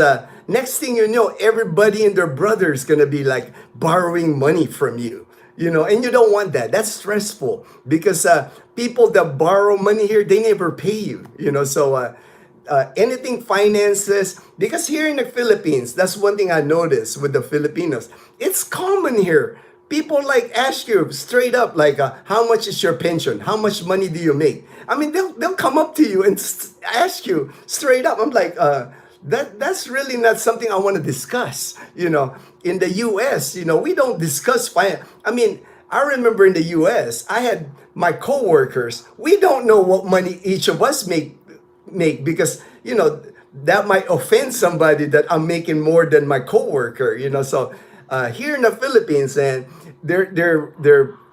next thing you know, everybody and their brother is gonna be like borrowing money from you. You know, and you don't want that. That's stressful, because people that borrow money here, they never pay you. You know, so anything finances, because here in the Philippines, that's one thing I noticed with the Filipinos. It's common here. People like ask you straight up, like, how much is your pension? How much money do you make? I mean, they'll come up to you and ask you straight up. I'm like, that's really not something I want to discuss. You know, in the U.S., you know, we don't discuss finance. I mean, I remember in the U.S., I had my coworkers. We don't know what money each of us make, because, you know, that might offend somebody that I'm making more than my coworker. You know, so here in the Philippines, and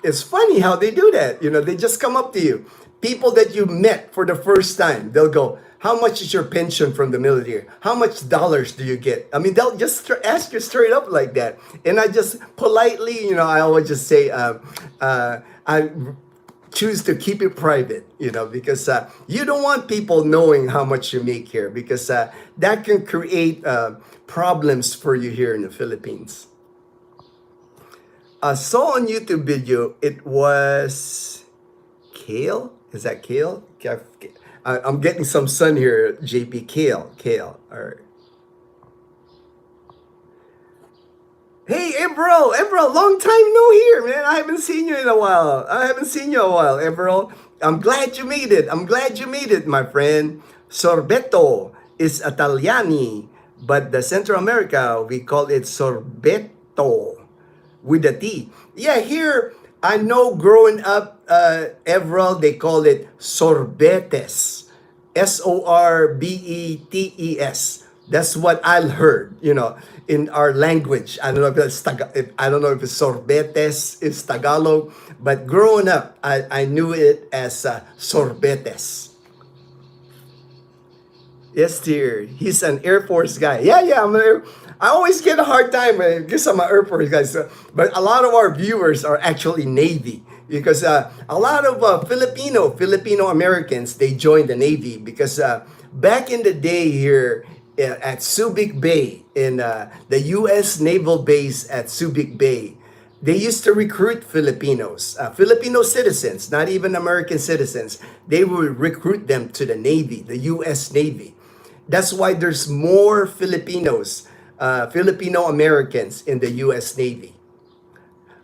it's funny how they do that. You know, they just come up to you, people that you met for the first time. They'll go, how much is your pension from the military? How much dollars do you get? I mean, they'll just ask you straight up like that. And I just politely, I always just say, I choose to keep it private, because you don't want people knowing how much you make here, because that can create problems for you here in the Philippines. I saw on YouTube video, it was Kale. Is that Kale? I'm getting some sun here, JP. Kale. All right. Hey, Ebro, long time no here, man. I haven't seen you in a while. Ebro. I'm glad you made it, my friend. Sorbetto is Italiani, but the Central America, we call it sorbetto with a T. Yeah, here, I know growing up, Everall, they call it sorbetes. Sorbetes. That's what I heard, in our language. I don't know if it's sorbetes is Tagalog, but growing up, I knew it as sorbetes. Yes, dear. He's an Air Force guy. Yeah, I always get a hard time because I'm an Air Force guy. But a lot of our viewers are actually Navy, because a lot of Filipino Americans, they joined the Navy because back in the day here at Subic Bay, in the U.S. Naval Base at Subic Bay, they used to recruit Filipinos, Filipino citizens, not even American citizens. They would recruit them to the Navy, the U.S. Navy. That's why there's more Filipinos, Filipino Americans in the U.S. Navy.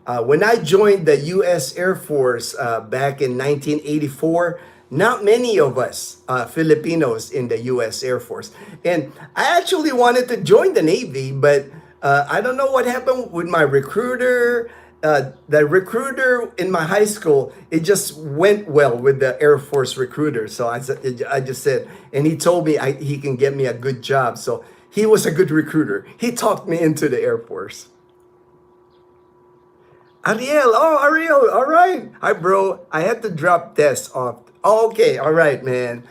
When I joined the U.S. Air Force back in 1984, not many of us Filipinos in the U.S. Air Force. And I actually wanted to join the Navy, but I don't know what happened with my recruiter. The recruiter in my high school, it just went well with the Air Force recruiter. So I just said, and he told me he can get me a good job. So he was a good recruiter. He talked me into the Air Force. Ariel, all right. Hi, bro. I had to drop Tess off. Oh, okay, all right, man.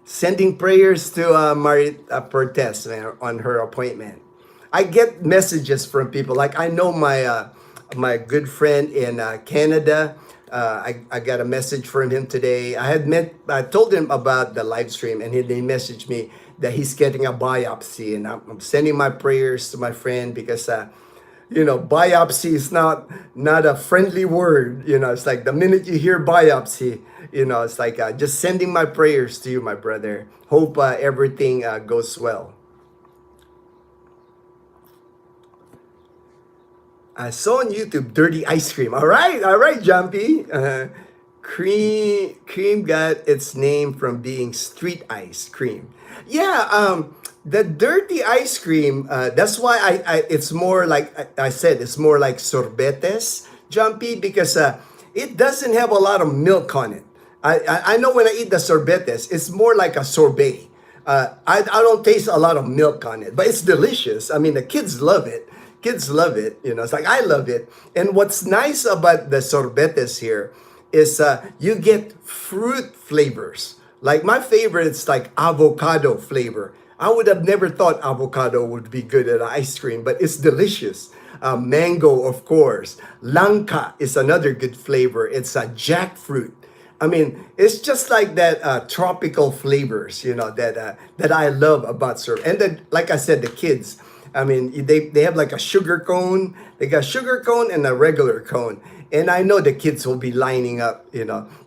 Sending prayers to Marit for Tess, man, on her appointment. I get messages from people. Like, I know my good friend in Canada. I got a message from him today. I told him about the live stream, and he messaged me that he's getting a biopsy, and I'm sending my prayers to my friend, because biopsy is not a friendly word. It's like the minute you hear biopsy, it's like just sending my prayers to you, my brother. Hope everything goes well. I saw on YouTube dirty ice cream. All right, Jumpy. Cream got its name from being street ice cream. Yeah, the dirty ice cream, that's why it's more like, I said, it's more like sorbetes, Jumpy, because it doesn't have a lot of milk on it. I know when I eat the sorbetes, it's more like a sorbet. I don't taste a lot of milk on it, but it's delicious. I mean, the kids love it. It's like, I love it. And what's nice about the sorbetes here is you get fruit flavors. Like, my favorite, it's like avocado flavor. I would have never thought avocado would be good at ice cream, but it's delicious. Mango, of course. Langka is another good flavor. It's a jackfruit. I mean, it's just like that tropical flavors, that I love about syrup. And then, like I said, the kids, I mean, they have like a sugar cone. They got sugar cone and a regular cone. And I know the kids will be lining up,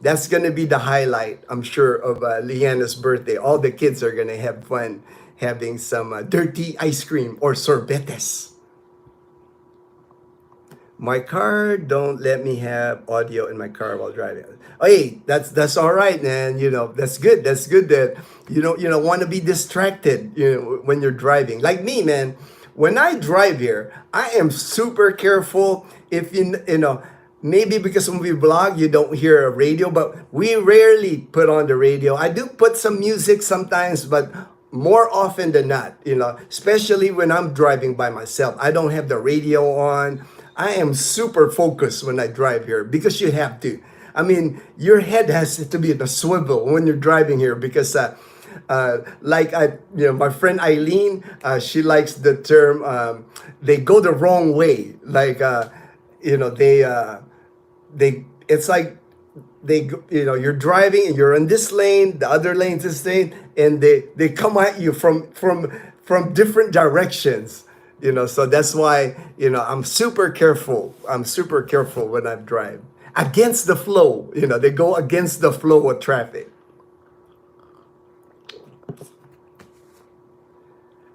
That's going to be the highlight, I'm sure, of Lyanna's birthday. All the kids are going to have fun having some dirty ice cream or sorbetes. My car don't let me have audio in my car while driving. Hey, that's all right, man. That's good. That's good that you don't want to be distracted, when you're driving. Like me, man. When I drive here, I am super careful. If maybe because when we vlog, you don't hear a radio, but we rarely put on the radio. I do put some music sometimes, but more often than not, especially when I'm driving by myself, I don't have the radio on. I am super focused when I drive here, because you have to. I mean, your head has to be in a swivel when you're driving here, because Like my friend Eileen, she likes the term. They go the wrong way. Like they. It's like you're driving and you're in this lane, the other lane's this lane, and they come at you from different directions. So that's why I'm super careful. I'm super careful when I drive against the flow. They go against the flow of traffic.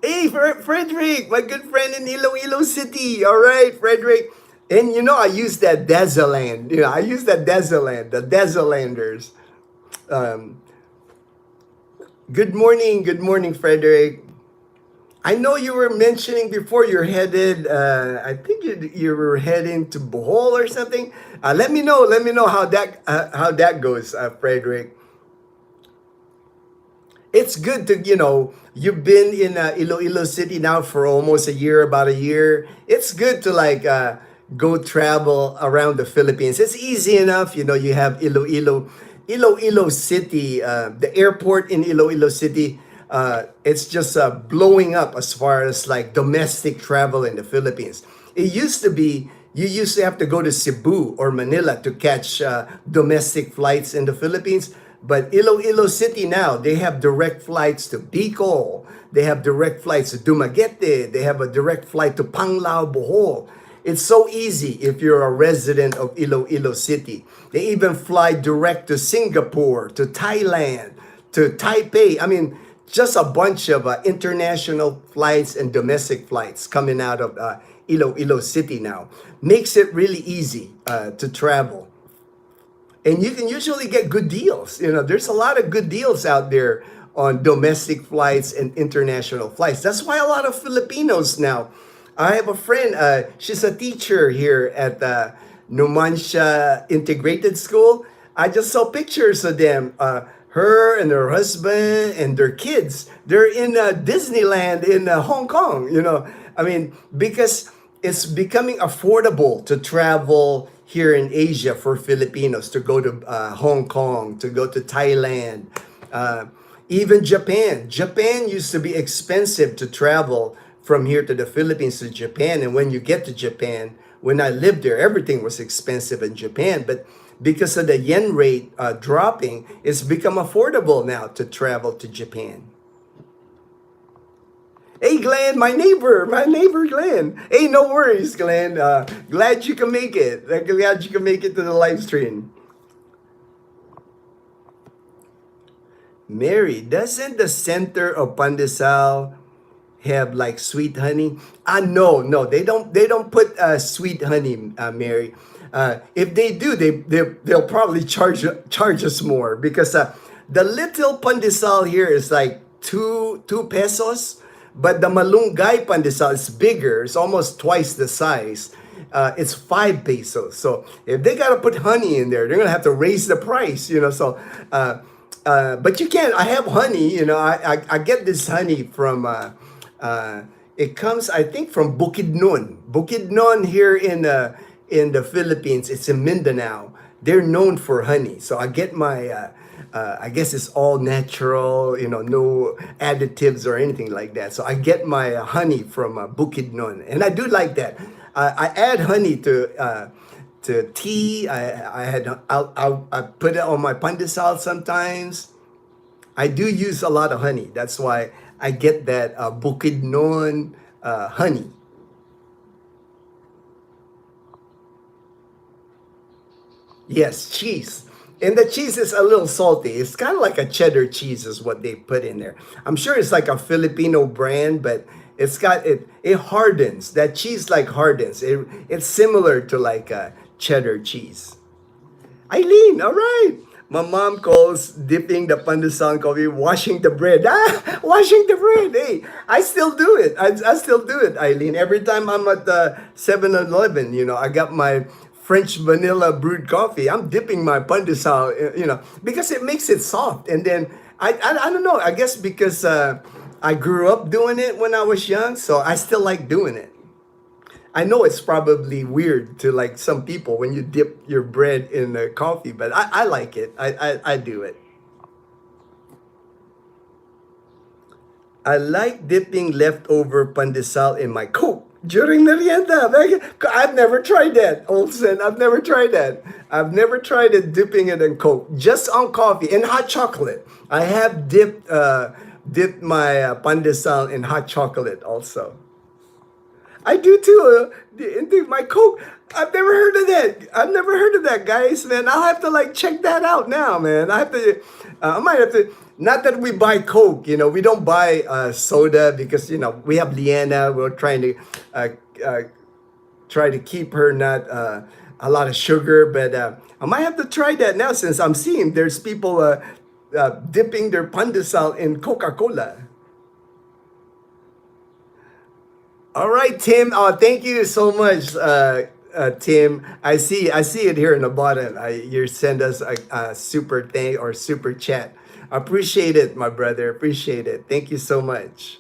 Hey, Frederick, my good friend in Iloilo City. All right, Frederick. And I use that Dazeland. I use that Dazeland, the Dazelanders. Um, good morning, Frederick. I know you were mentioning before you're headed. I think you were heading to Bohol or something. Let me know. Let me know how that goes, Frederick. It's good to you've been in Iloilo City now for almost a year, about a year. It's good to like go travel around the Philippines. It's easy enough. You have Iloilo City, the airport in Iloilo City. It's just blowing up as far as like domestic travel in the Philippines. It used to be you used to have to go to Cebu or Manila to catch domestic flights in the Philippines. But Iloilo City now, they have direct flights to Bicol. They have direct flights to Dumaguete. They have a direct flight to Panglao, Bohol. It's so easy if you're a resident of Iloilo City. They even fly direct to Singapore, to Thailand, to Taipei. I mean, just a bunch of international flights and domestic flights coming out of Iloilo City now. Makes it really easy to travel. And you can usually get good deals. There's a lot of good deals out there on domestic flights and international flights. That's why a lot of Filipinos now. I have a friend, she's a teacher here at the Numancia Integrated School. I just saw pictures of them. Her and her husband and their kids. They're in Disneyland in Hong Kong. I mean, because it's becoming affordable to travel here in Asia for Filipinos to go to Hong Kong, to go to Thailand, even Japan. Japan used to be expensive to travel from here to the Philippines to Japan. And when you get to Japan, when I lived there, everything was expensive in Japan. But because of the yen rate dropping, it's become affordable now to travel to Japan. Hey, Glenn, my neighbor, Glenn. Hey, no worries, Glenn. Glad you can make it. Glad you can make it to the live stream. Mary, doesn't the center of Pandesal have like sweet honey? No, they don't put sweet honey, Mary. If they do, they'll probably charge us more because the little pandesal here is like two pesos. But the malunggay pandesal is bigger. It's almost twice the size. It's 5 pesos. So if they gotta put honey in there, they're gonna have to raise the price. So, but you can. I have honey. I get this honey from. It comes, I think, from Bukidnon. Bukidnon here in the Philippines. It's in Mindanao. They're known for honey. So I get my. I guess it's all natural, no additives or anything like that. So I get my honey from Bukidnon, and I do like that. I add honey to tea. I put it on my pandesal sometimes. I do use a lot of honey. That's why I get that Bukidnon honey. Yes, cheese. And the cheese is a little salty. It's kind of like a cheddar cheese is what they put in there. I'm sure it's like a Filipino brand, but it hardens. That cheese like hardens. It's similar to like a cheddar cheese. Eileen, all right. My mom calls dipping the pandesal coffee, washing the bread. Washing the bread. Hey, I still do it. I still do it, Eileen. Every time I'm at the 7-Eleven, I got my French vanilla brewed coffee. I'm dipping my pandesal, because it makes it soft. And then I don't know. I guess because I grew up doing it when I was young, so I still like doing it. I know it's probably weird to like some people when you dip your bread in the coffee, but I like it. I do it. I like dipping leftover pandesal in my Coke during merienda. I've never tried that, Olsen. I've never tried that. I've never tried it dipping it in Coke. Just on coffee and hot chocolate. I have dipped my pandesal in hot chocolate also. I do too. Into my Coke. I've never heard of that. I've never heard of that, guys. Man, I'll have to like check that out now, man. I have to. I might have to. Not that we buy Coke, we don't buy soda because we have Lyanna. We're trying to uh, uh, try to keep her not a lot of sugar, but I might have to try that now since I'm seeing there's people dipping their pandesal in Coca-Cola. All right, Tim. Oh, thank you so much, Tim. I see it here in the bottom. You send us a super thank or super chat. Appreciate it, my brother. Appreciate it. Thank you so much.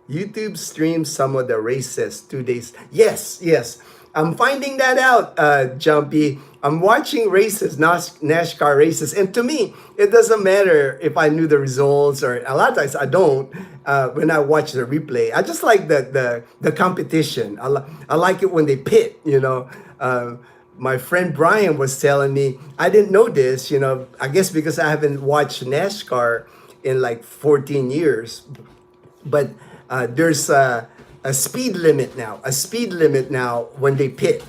YouTube streams some of the races 2 days. Yes, yes. I'm finding that out, Jumpy. I'm watching races, NASCAR races, and to me, it doesn't matter if I knew the results or a lot of times I don't. When I watch the replay, I just like the competition. I like it when they pit. My friend Brian was telling me I didn't know this. I guess because I haven't watched NASCAR in like 14 years, but there's a speed limit now. A speed limit now when they pit.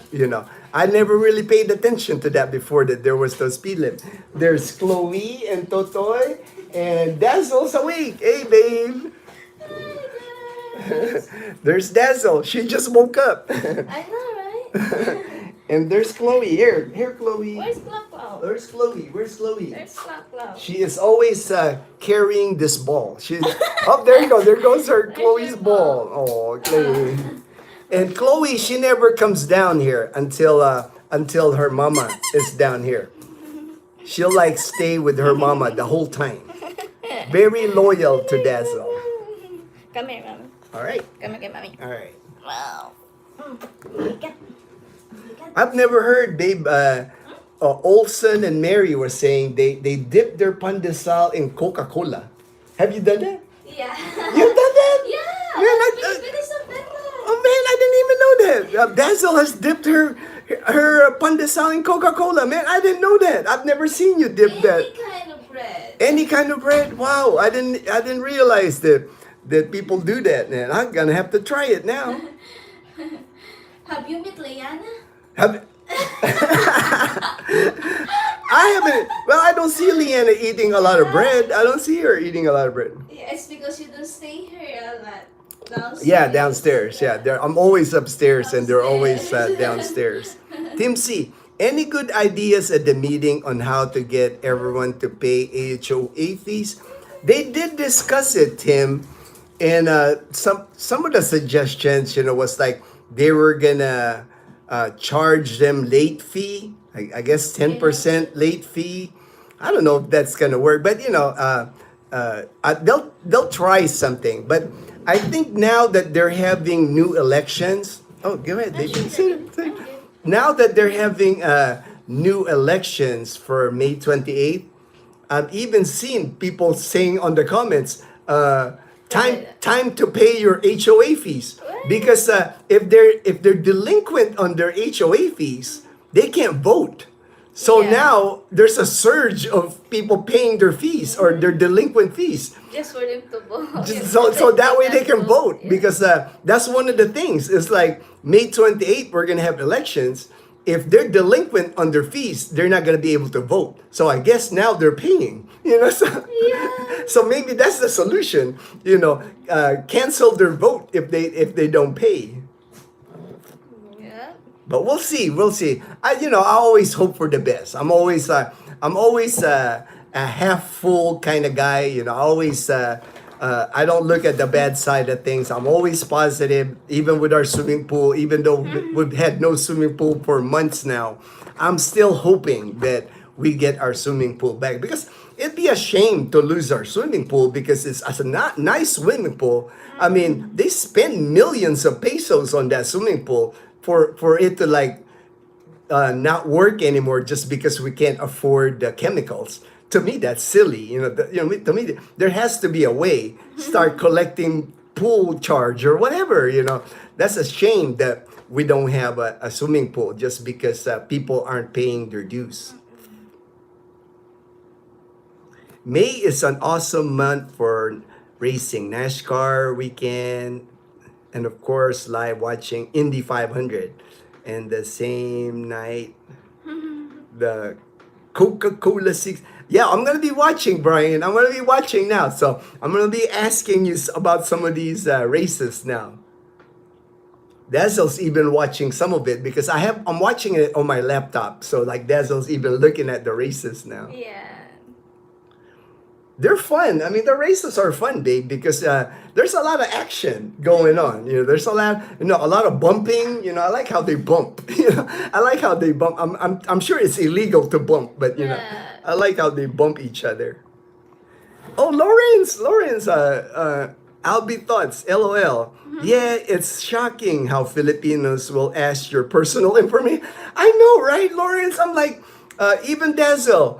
I never really paid attention to that before that there was no speed limit. There's Chloe and Totoy and Dazzle's awake. Hey, babe. There's Dazzle. She just woke up. I know, right? And there's Chloe. Here, Chloe. Where's Cloud? Where's Chloe? Where's Chloe? Where's Cloud? She is always carrying this ball. Oh, there you go. There goes her Chloe's ball. Oh, Chloe. And Chloe, she never comes down here until her mama is down here. She'll like stay with her mama the whole time. Very loyal to Dazzle. Come here, mommy. All right. Come here, mommy. All right. Wow. I've never heard, babe. Olson and Mary were saying they dip their pandesal in Coca-Cola. Have you done that? Yeah. You've done that? Yeah. Man, oh man, I didn't even know that. Dazzle has dipped her pandesal in Coca-Cola. Man, I didn't know that. I've never seen you dip that. Any kind of bread. Any kind of bread? Wow, I didn't realize that people do that. Man, I'm gonna have to try it now. Have you met Lyanna? I haven't. Well, I don't see Lyanna eating a lot of bread. I don't see her eating a lot of bread. Yeah, it's because you don't stay here a lot. Downstairs. Yeah, downstairs. Yeah, I'm always upstairs and they're always downstairs. Tim C, any good ideas at the meeting on how to get everyone to pay AHOA fees? They did discuss it, Tim, and some of the suggestions, was like they were gonna charge them late fee. I guess 10% late fee. I don't know if that's gonna work, but they'll try something. But I think now that they're having new elections. Oh, go ahead. Now that they're having new elections for May 28th, I've even seen people saying on the comments, time to pay your HOA fees, because if they're delinquent on their HOA fees, they can't vote. So now there's a surge of people paying their fees or their delinquent fees. Just for them to vote. So that way they can vote, because that's one of the things. It's like May 28th, we're gonna have elections. If they're delinquent on their fees, they're not gonna be able to vote. So I guess now they're paying. So maybe that's the solution. Cancel their vote if they don't pay. But we'll see. I always hope for the best. I'm always a half full kind of guy. I don't look at the bad side of things. I'm always positive, even with our swimming pool. Even though we've had no swimming pool for months now, I'm still hoping that we get our swimming pool back, because it'd be a shame to lose our swimming pool, because it's a nice swimming pool. I mean, they spend millions of pesos on that swimming pool for it to not work anymore just because we can't afford the chemicals. To me, that's silly. To me, there has to be a way. Start collecting pool charge or whatever. That's a shame that we don't have a swimming pool just because people aren't paying their dues. May is an awesome month for racing, NASCAR weekend, and of course, live watching Indy 500. And the same night, the Coca-Cola 6. Yeah, I'm going to be watching, Brian. I'm going to be watching now. So I'm going to be asking you about some of these races now. Dazel's even watching some of it because I'm watching it on my laptop. So like Dazel's even looking at the races now. Yeah. They're fun. I mean, the races are fun, babe, because there's a lot of action going on. There's a lot of bumping. I like how they bump. I like how they bump. I'm sure it's illegal to bump, but Yeah. I like how they bump each other. Oh, Lawrence, Albie thoughts, LOL. Yeah, it's shocking how Filipinos will ask your personal information. I know, right, Lawrence? I'm like, even Dazzle.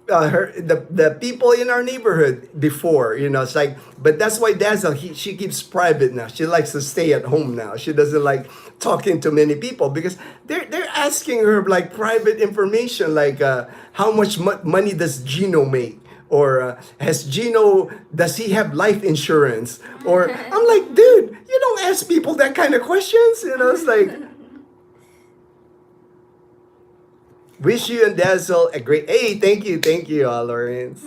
The people in our neighborhood before, it's like, but that's why Dazzle, she keeps private now. She likes to stay at home now. She doesn't like talking to many people because they're asking her like private information, like how much money does Gino make, or does he have life insurance, or I'm like, dude, you don't ask people that kind of questions. It's like. Wish you and Dazzle a great. Hey, thank you, Lawrence.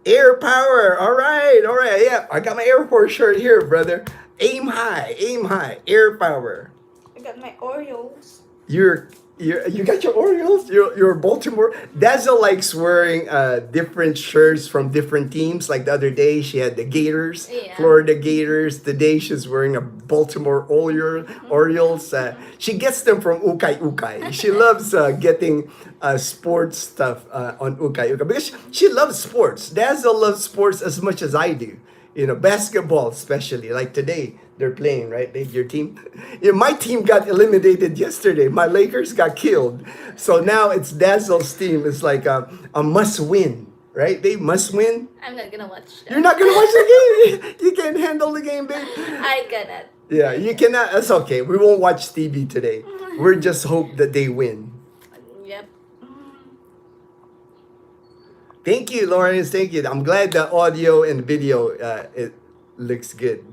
Air power. All right. Yeah, I got my Air Force shirt here, brother. Aim high. Air power. I got my Oreos. You got your Orioles. You're Baltimore. Dazzle likes wearing different shirts from different teams. Like the other day, she had the Gators, Yeah. Florida Gators. Today, she's wearing a Baltimore Orioles. She gets them from Ukay. She loves getting sports stuff on Ukay because she loves sports. Dazzle loves sports as much as I do. Basketball especially. Like today, they're playing, right? Your team. My team got eliminated yesterday. My Lakers got killed. So now it's Dazzle's team. It's like a must win, right? They must win. I'm not gonna watch that. You're not gonna watch the game. You can't handle the game, babe. I cannot. Yeah, you cannot. That's okay. We won't watch TV today. We're just hope that they win. Yep. Thank you, Lawrence. Thank you. I'm glad the audio and video it looks good.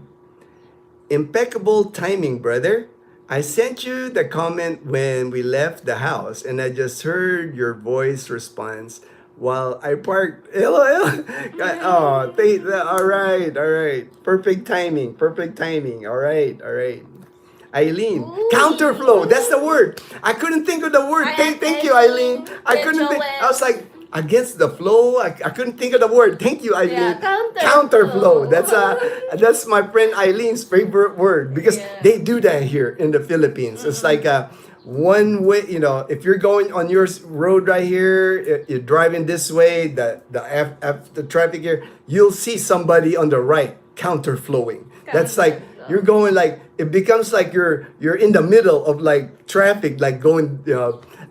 Impeccable timing, brother. I sent you the comment when we left the house, and I just heard your voice response while I parked. LOL. Oh, all right. Perfect timing. All right. Eileen, Ooh. counterflow. That's the word. I couldn't think of the word. Thank you, Eileen. I couldn't think. I was like, against the flow. I couldn't think of the word. Thank you, Eileen. Yeah, counterflow. That's my friend Eileen's favorite word because Yeah. they do that here in the Philippines. It's like a one way. If you're going on your road right here, you're driving this way, the traffic here, you'll see somebody on the right counterflowing. That's like you're going like it becomes like you're in the middle of like traffic, like going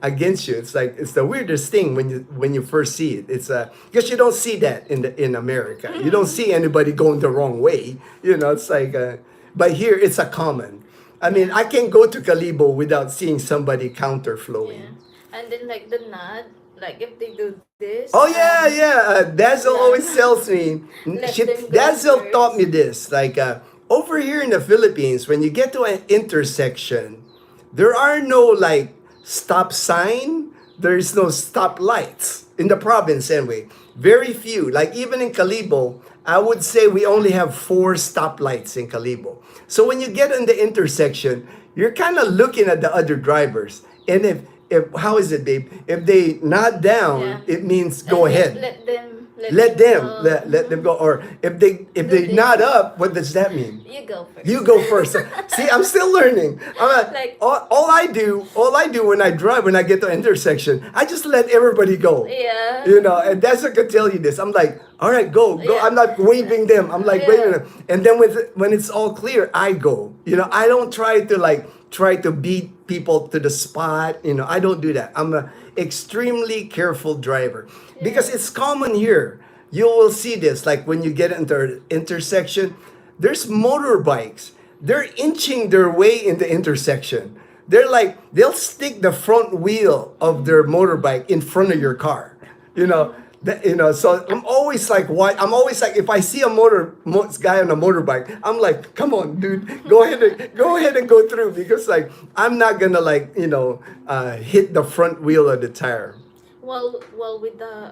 against you. It's like it's the weirdest thing when you first see it. It's because you don't see that in America. You don't see anybody going the wrong way. It's like but here it's a common. I mean, I can't go to Calibo without seeing somebody counterflowing. Yeah. And then like the nod, like if they do this. Oh yeah. Dazzle always tells me. Let them go Dazzle first. taught me this. Like over here in the Philippines, when you get to an intersection, there are no like stop sign. There's no stop lights in the province anyway. Very few. Like even in Calibo, I would say we only have 4 stoplights in Calibo. So when you get in the intersection, you're kind of looking at the other drivers. And if how is it, babe? If they nod down, Yeah. it means go And ahead. Let Let them go. Or if they nod up, what does that mean? You go first. You go first. See, I'm still learning. Like- all I do when I drive, when I get to intersection, I just let everybody go. Yeah. And that's what can tell you this. I'm like, all right, go. Yeah. I'm not waving them. I'm like Yeah. waving them. And then when it's all clear, I go. I don't try to beat people to the spot. I don't do that. I'm a extremely careful driver because Yeah. it's common here. You will see this like when you get into an intersection. There's motorbikes. They're inching their way in the intersection. They'll stick the front wheel of their motorbike in front of your car. You know, so I'm always like, why? I'm always like, if I see a guy on a motorbike, I'm like, come on, dude, go ahead and go through because like I'm not gonna like hit the front wheel of the tire. Well, with the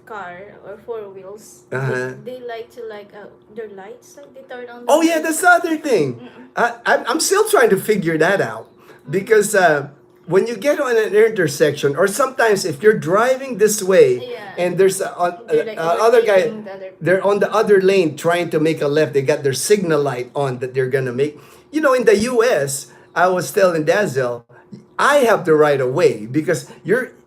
car or four wheels, Uh-huh. they like to like their lights, like they turn on. Oh yeah, that's the other thing. I'm still trying to figure that out because when you get on an intersection, or sometimes if you're driving this way Yeah. and there's They're like other guy, overtaking the other. they're on the other lane trying to make a left. They got their signal light on that they're gonna make. In the U.S., I was telling Dazel, I have the right of way because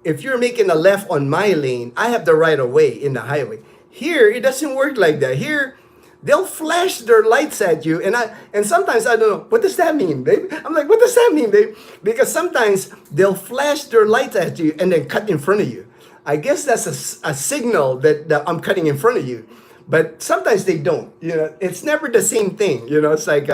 if you're making a left on my lane, I have the right of way in the highway. Here, it doesn't work like that. Here, they'll flash their lights at you, and sometimes I don't know what does that mean, babe. I'm like, what does that mean, babe? Because sometimes they'll flash their lights at you and then cut in front of you. I guess that's a signal that I'm cutting in front of you, but sometimes they don't. It's never the same thing. It's like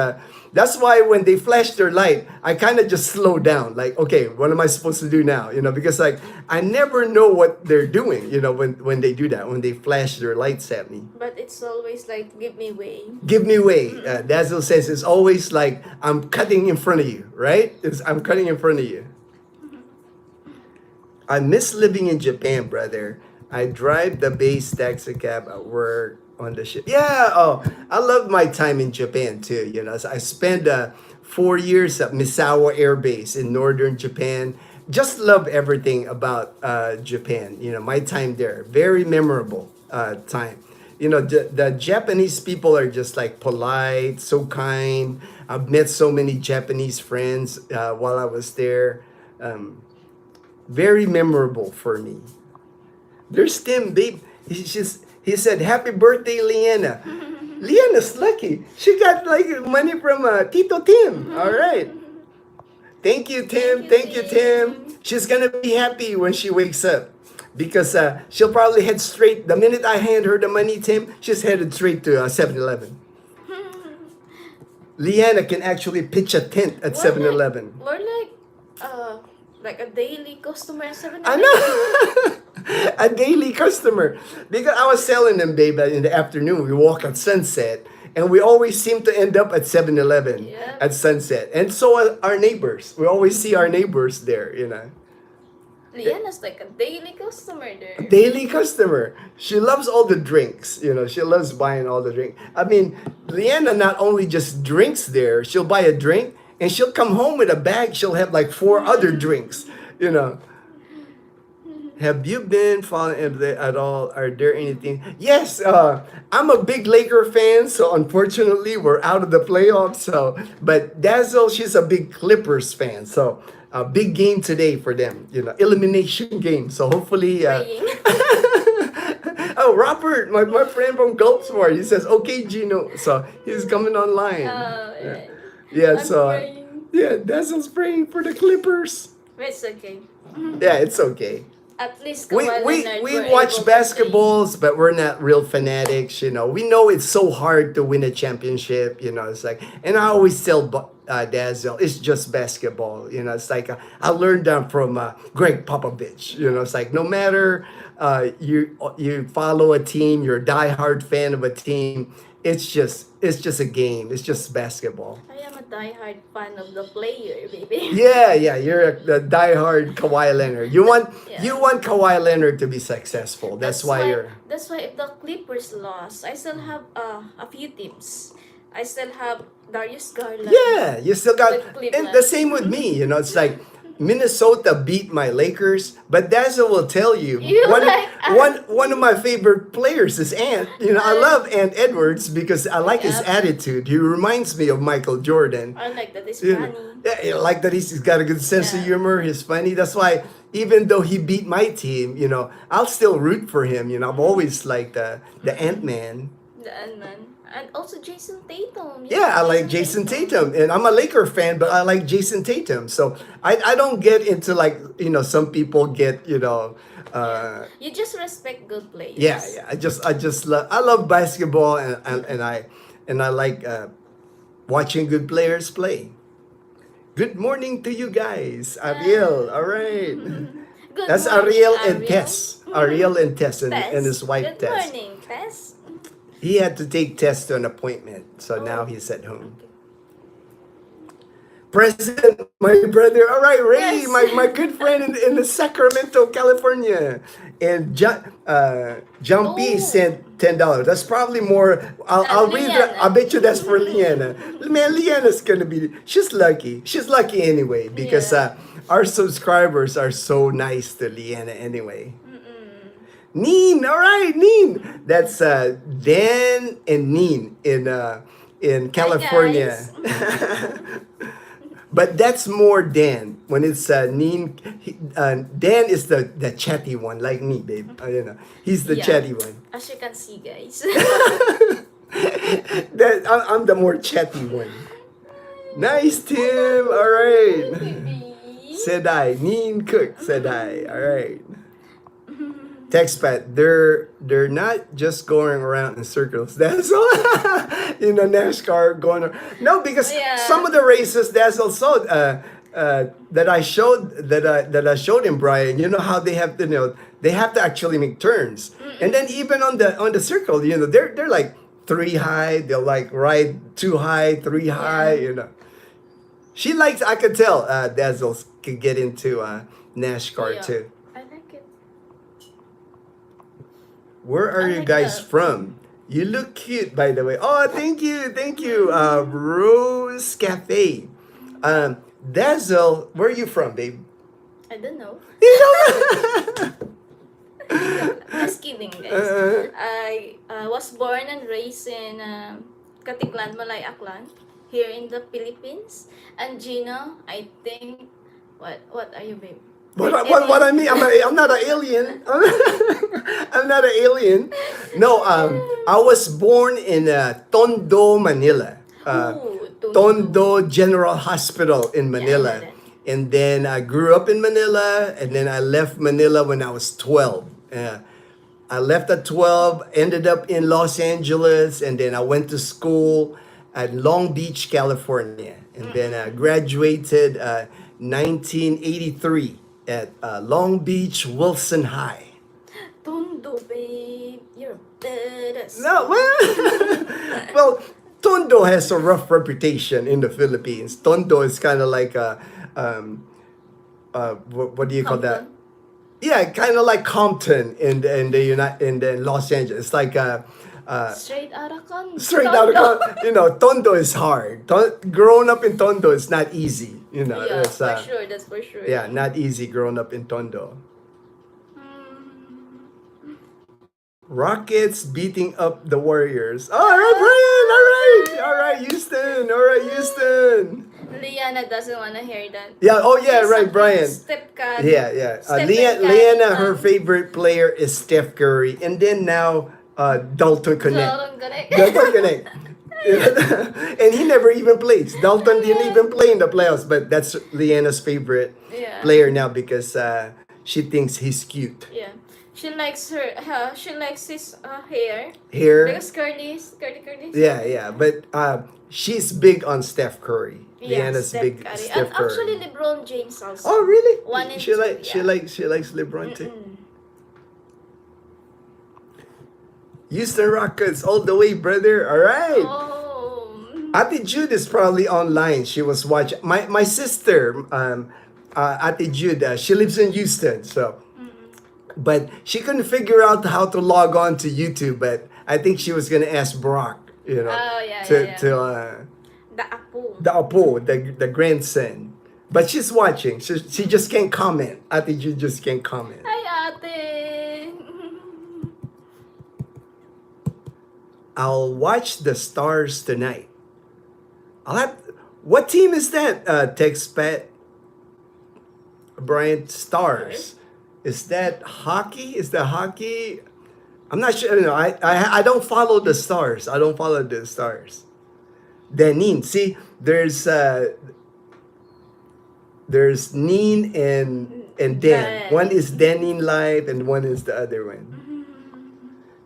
that's why when they flash their light, I kind of just slow down. Like, okay, what am I supposed to do now? Because like I never know what they're doing. When they do that, when they flash their lights at me. But it's always like, give me way. Give me way. Dazzle says it's always like I'm cutting in front of you, right? I'm cutting in front of you. I miss living in Japan, brother. I drive the base taxi cab at work on the ship. Yeah, oh, I love my time in Japan too. So I spent 4 years at Misawa Air Base in northern Japan. Just love everything about Japan. My time there, very memorable time. The Japanese people are just like polite, so kind. I've met so many Japanese friends while I was there. Very memorable for me. There's Tim, babe. He said, "Happy birthday, Lyanna." Lyanna's lucky. She got like money from Tito Tim. All right. Thank you, Tim. Thank you, Tim. She's gonna be happy when she wakes up because she'll probably head straight. The minute I hand her the money, Tim, she's headed straight to 7-Eleven. Lyanna can actually pitch a tent at 7-Eleven. We're like a daily customer at 7 I know. A daily customer. Because I was telling them, babe, that in the afternoon we walk at sunset and we always seem to end up at 7-Eleven Yep. at sunset. And so are our neighbors. We always see our neighbors there. Lyanna's like a daily customer there. Daily customer. She loves all the drinks. She loves buying all the drink. I mean, Lyanna not only just drinks there, she'll buy a drink and she'll come home with a bag. She'll have like 4 other drinks. Have you been following at all? Are there anything? Yes, I'm a big Laker fan, so unfortunately we're out of the playoffs. But Dazzle, she's a big Clippers fan, so a big game today for them. Elimination game. So hopefully. Praying. Oh, Robert, my friend from Gulfport, he says, "Okay, Gino." So he's coming online. Yeah. Yeah, I'm so praying. yeah, Dazzle's praying for the Clippers. It's okay. Yeah, it's okay. At least We Kawhi we, Leonard we were watch able to basketballs, but we're not real fanatics. We know it's so hard to win a championship. It's like, and I always tell Dazzle, it's just basketball. It's like I learned that from Greg Popovich. It's like no matter you follow a team, you're a diehard fan of a team. It's just a game. It's just basketball. play. I am a diehard fan of the player, baby. Yeah, you're a diehard Kawhi Leonard. You want Yeah. you want Kawhi Leonard to be successful. That's why you're. That's why if the Clippers lost, I still have a few teams. I still have Darius Garland. Yeah, you still got, With Cleveland. and the same with me. It's like Minnesota beat my Lakers, but Dazzle will tell you, You like one of my favorite players is Ant. I love Ant Edwards because I like his Yep. attitude. He reminds me of Michael Jordan. I like that. It's You funny. know, yeah, I like that he's got a good sense of Yeah. humor. He's funny. That's why even though he beat my team, I'll still root for him. I've always liked the Ant Man. The Ant-Man. And also Jason Tatum. You Yeah, like I like Jason Jason Tatum, and I'm a Laker fan, but I like Jason Tatum. So I don't get into like some people get Yeah. uh, You just respect good yeah, players. yeah. I love basketball, and I like watching good players play. Good morning to you guys, Ariel. All right, Good that's morning, Ariel and Ariel. Tess. Ariel and Tess, and Tess. his wife Good Tess. morning, Tess. He had to take Tess to an appointment, so now Oh, he's at home. okay. Present, my brother. All right, Ray, Yes. my good friend in the Sacramento, California. And John P Oh, sent $10. That's probably more. I'll read that. I Lyanna. bet you that's for Lyanna. Man, Lyanna's gonna be. She's lucky. She's lucky anyway because Yeah. our subscribers are so nice to Lyanna anyway. Mm-mm. Neen, all right, Neen. That's Dan and Neen in Hi, California. guys. But that's more Dan. When it's Neen, Dan is the chatty one, like me, babe. He's the Yeah. chatty one. As you can see, guys. I'm the more chatty one. Nice, Tim. All right. Baby. Said I. Neen Cook. Said I. All right. Text they're not just going around in circles. That's all. NASCAR going. No, because Yeah. some of the races that's also that I showed him, Brian. You know how they have to they have to actually make turns, and then even on the circle, they're like three high. They'll like ride two high, three high. She likes. I could tell. Dazzle could get into NASCAR Yeah. too. I like it. Where are I you like guys that. from? You look cute, by the way. Oh, thank you, thank you. Rose Cafe. Dazzle, where are you from, babe? I don't know. You know? Just kidding, guys. I was born and raised in Katiklan, Malay Aklan, here in the Philippines. And Gino, I think, what are you, babe? What I mean? I'm not an alien. I'm not an alien. No, I was born in Tondo, Manila. Ooh, Tondo General Hospital in Manila. that. And then I grew up in Manila, and then I left Manila when I was 12. I left at 12, ended up in Los Angeles, and then I went to school at Long Beach, California. And then I graduated 1983 at Long Beach Wilson High. Tondo, babe. You're badass. No, well, Tondo has a rough reputation in the Philippines. Tondo is kind of like what do you call that? Compton. Yeah, kind of like Compton in the Los Angeles. It's like Straight out of straight out of Tondo is hard. Growing up in Tondo is not easy. Yeah, it's, for sure. That's for sure. yeah, not easy growing up in Tondo. Mm. Rockets beating up the Warriors. All right, Brian. All right, all right, Houston. All right, Houston. Lyanna doesn't want to hear that. Yeah. Oh, yeah. She's Right, a Brian. Step cut. Yeah, yeah. Stephen Lyanna, Curry her fan. favorite player is Steph Curry, and then now Dalton Connect. Jordan Connect. Dalton Connect. And he never even plays. Dalton didn't even play in the playoffs, but that's Lyanna's favorite Yeah. player now because she thinks he's cute. Yeah. She likes she likes his hair. Here, Because curly. yeah, yeah. But she's big on Steph Curry. Yeah, Lyanna's Steph big Curry. Steph And Curry. actually LeBron James also. Oh, really? One and she two, like she yeah. likes she likes LeBron too. Mm-mm. Houston Rockets all the way, brother. All right. Oh. Ate Jude is probably online. She was watching. My sister, Ate Jude, she lives in Houston, so. But she couldn't figure out how to log on to YouTube. But I think she was gonna ask Brock, Oh, yeah, to yeah. to The Apo. the Apo, the grandson. But she's watching. She just can't comment. Ate Jude just can't comment. Hi, ate. I'll watch the Stars tonight. What team is that? Text Pat Bryant Stars. Is that hockey? Is that hockey? I'm not sure. I don't follow the stars. I don't follow the stars. Denin. See, there's Nin and Den. Den. One is Denin Life and one is the other one.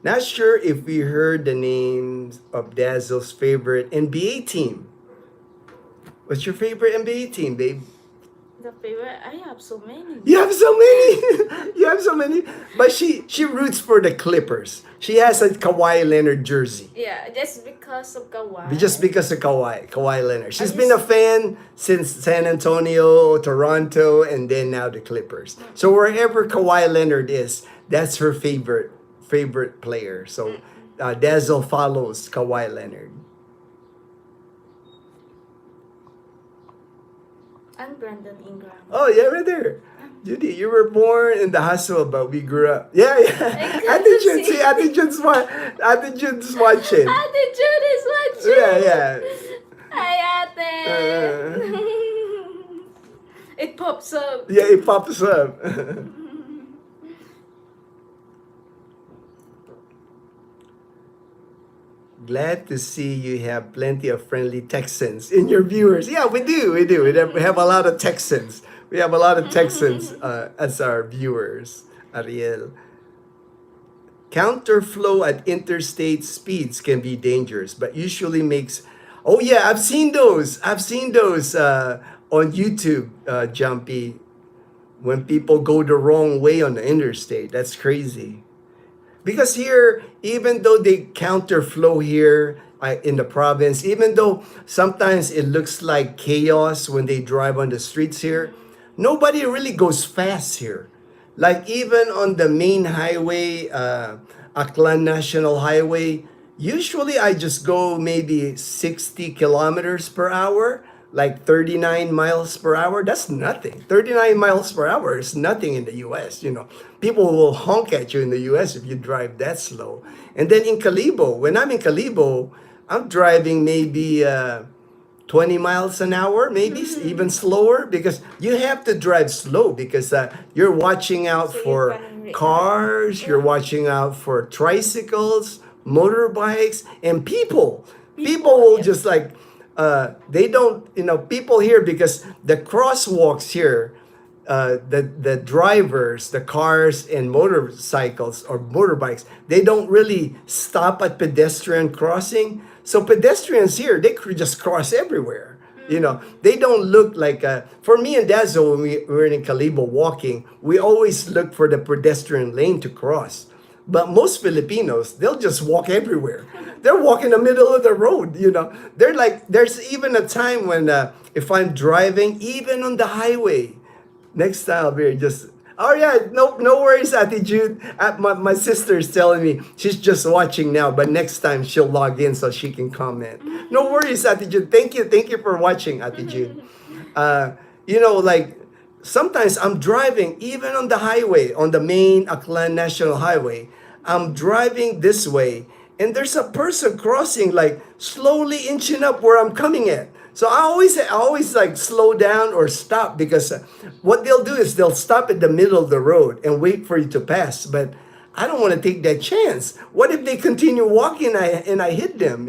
Not sure if we heard the names of Dazel's favorite NBA team. What's your favorite NBA team, babe? The favorite, I have so many. You have so many. You have so many. But she roots for the Clippers. She has a Kawhi Leonard jersey. Yeah, just because of Kawhi. Just because of Kawhi Leonard. She's I been a just- fan since San Antonio, Toronto, and then now the Clippers. So wherever Kawhi Leonard is, that's her favorite player. So Dazzle follows Kawhi Leonard. And Brandon Ingram. Oh yeah, right there. Judy, you were born in the hustle, but we grew up. Yeah, yeah. got Ate to June, see. see, Ate June's watching. Ate Jude is watching. Yeah, yeah. Hi, Ate. It pops up. Yeah, it pops up. Glad to see you have plenty of friendly Texans in your viewers. Yeah, we do. We have a lot of Texans. We have a lot of Texans as our viewers, Ariel. Counterflow at interstate speeds can be dangerous, but usually makes. Oh yeah, I've seen those. On YouTube, Jumpy. When people go the wrong way on the interstate, that's crazy. Because here, even though they counterflow here in the province, even though sometimes it looks like chaos when they drive on the streets here, nobody really goes fast here. Like even on the main highway, Aklan National Highway, usually I just go maybe 60 kilometers per hour, like 39 miles per hour. That's nothing. 39 miles per hour is nothing in the US. People will honk at you in the US if you drive that slow. And then in Calibo, when I'm in Calibo, I'm driving maybe 20 miles an hour, maybe even slower, because you have to drive slow because you're watching out So you for can cars, you're watching out for tricycles, motorbikes, and people. People will yeah. just like, they don't, people here, because the crosswalks here, the drivers, the cars and motorcycles or motorbikes, they don't really stop at pedestrian crossing. So pedestrians here, they could just cross everywhere. They don't look like, for me and Dazo, when we were in Calibo walking, we always look for the pedestrian lane to cross. But most Filipinos, they'll just walk everywhere. They're walking in the middle of the road, They're like, there's even a time when, if I'm driving, even on the highway, next time I'll be just, oh yeah, no worries, Ate Jude. My sister's telling me she's just watching now, but next time she'll log in so she can comment. No worries, Ate Jude. Thank you for watching, Ate Jude. Like sometimes I'm driving even on the highway, on the main Aklan National Highway. I'm driving this way, and there's a person crossing, like slowly inching up where I'm coming at. So I always like slow down or stop, because what they'll do is they'll stop at the middle of the road and wait for you to pass. But I don't want to take that chance. What if they continue walking and I hit them?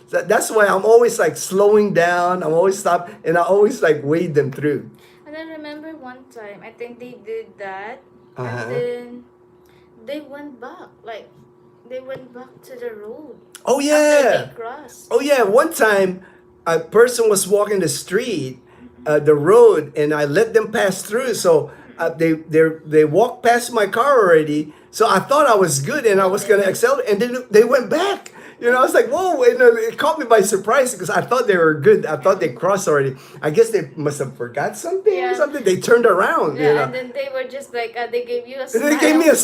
That's why I'm always like slowing down. I'm always stop, and I always like wade them through. And I remember one time, I think they did that, Uh-huh. and then they went back. Like, they went back to the road. Oh After yeah. they crossed. Oh yeah. One time, a person was walking the street, the road, and I let them pass through. So they walked past my car already. So I thought I was good and I was gonna accelerate, and then they went back. I was like, whoa! And it caught me by surprise because I thought they were good. I thought they crossed already. I guess they must have forgot something or Yeah. something. They turned around. Yeah, and then they were just like, they gave you a And smile. they gave me a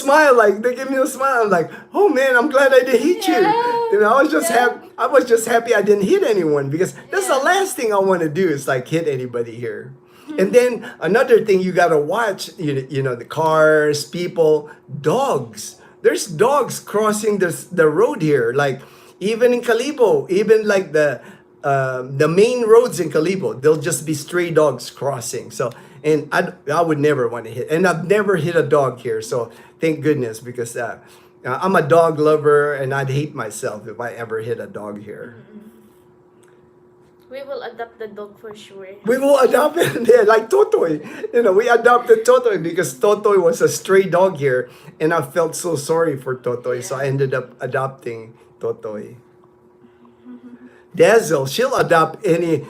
smile, I'm like, oh man, I'm glad I didn't hit you. Yeah. I was just Yeah. I was just happy I didn't hit anyone, because that's the Yeah. last thing I want to do is like hit anybody here. And then another thing you gotta watch, the cars, people, dogs. There's dogs crossing the road here, like even in Calibo, even like the main roads in Calibo, there'll just be stray dogs crossing. So, and I would never want to hit, and I've never hit a dog here. So thank goodness, because I'm a dog lover, and I'd hate myself if I ever hit a dog here. We will adopt the dog for sure. We will adopt it, yeah, like Totoy. We adopted Totoy because Totoy was a stray dog here, and I felt so sorry for Totoy, so I Yeah. ended up adopting Totoy. Dazel, she'll adopt any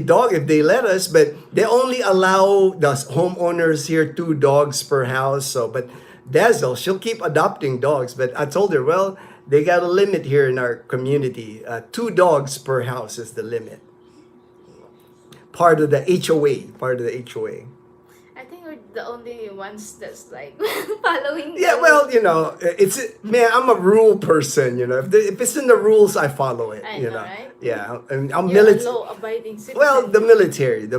dog if they let us, but they only allow the homeowners here 2 dogs per house. So, but Dazel, she'll keep adopting dogs. But I told her, well, they got a limit here in our community. 2 dogs per house is the limit. Part of the HOA. Part of the HOA. I think we're the only ones that's like following. Yeah, the well, it's man. I'm a rule person. If it's in the rules, I follow it. I know, right? Yeah, and I'm You're a military. law-abiding citizen. Well, the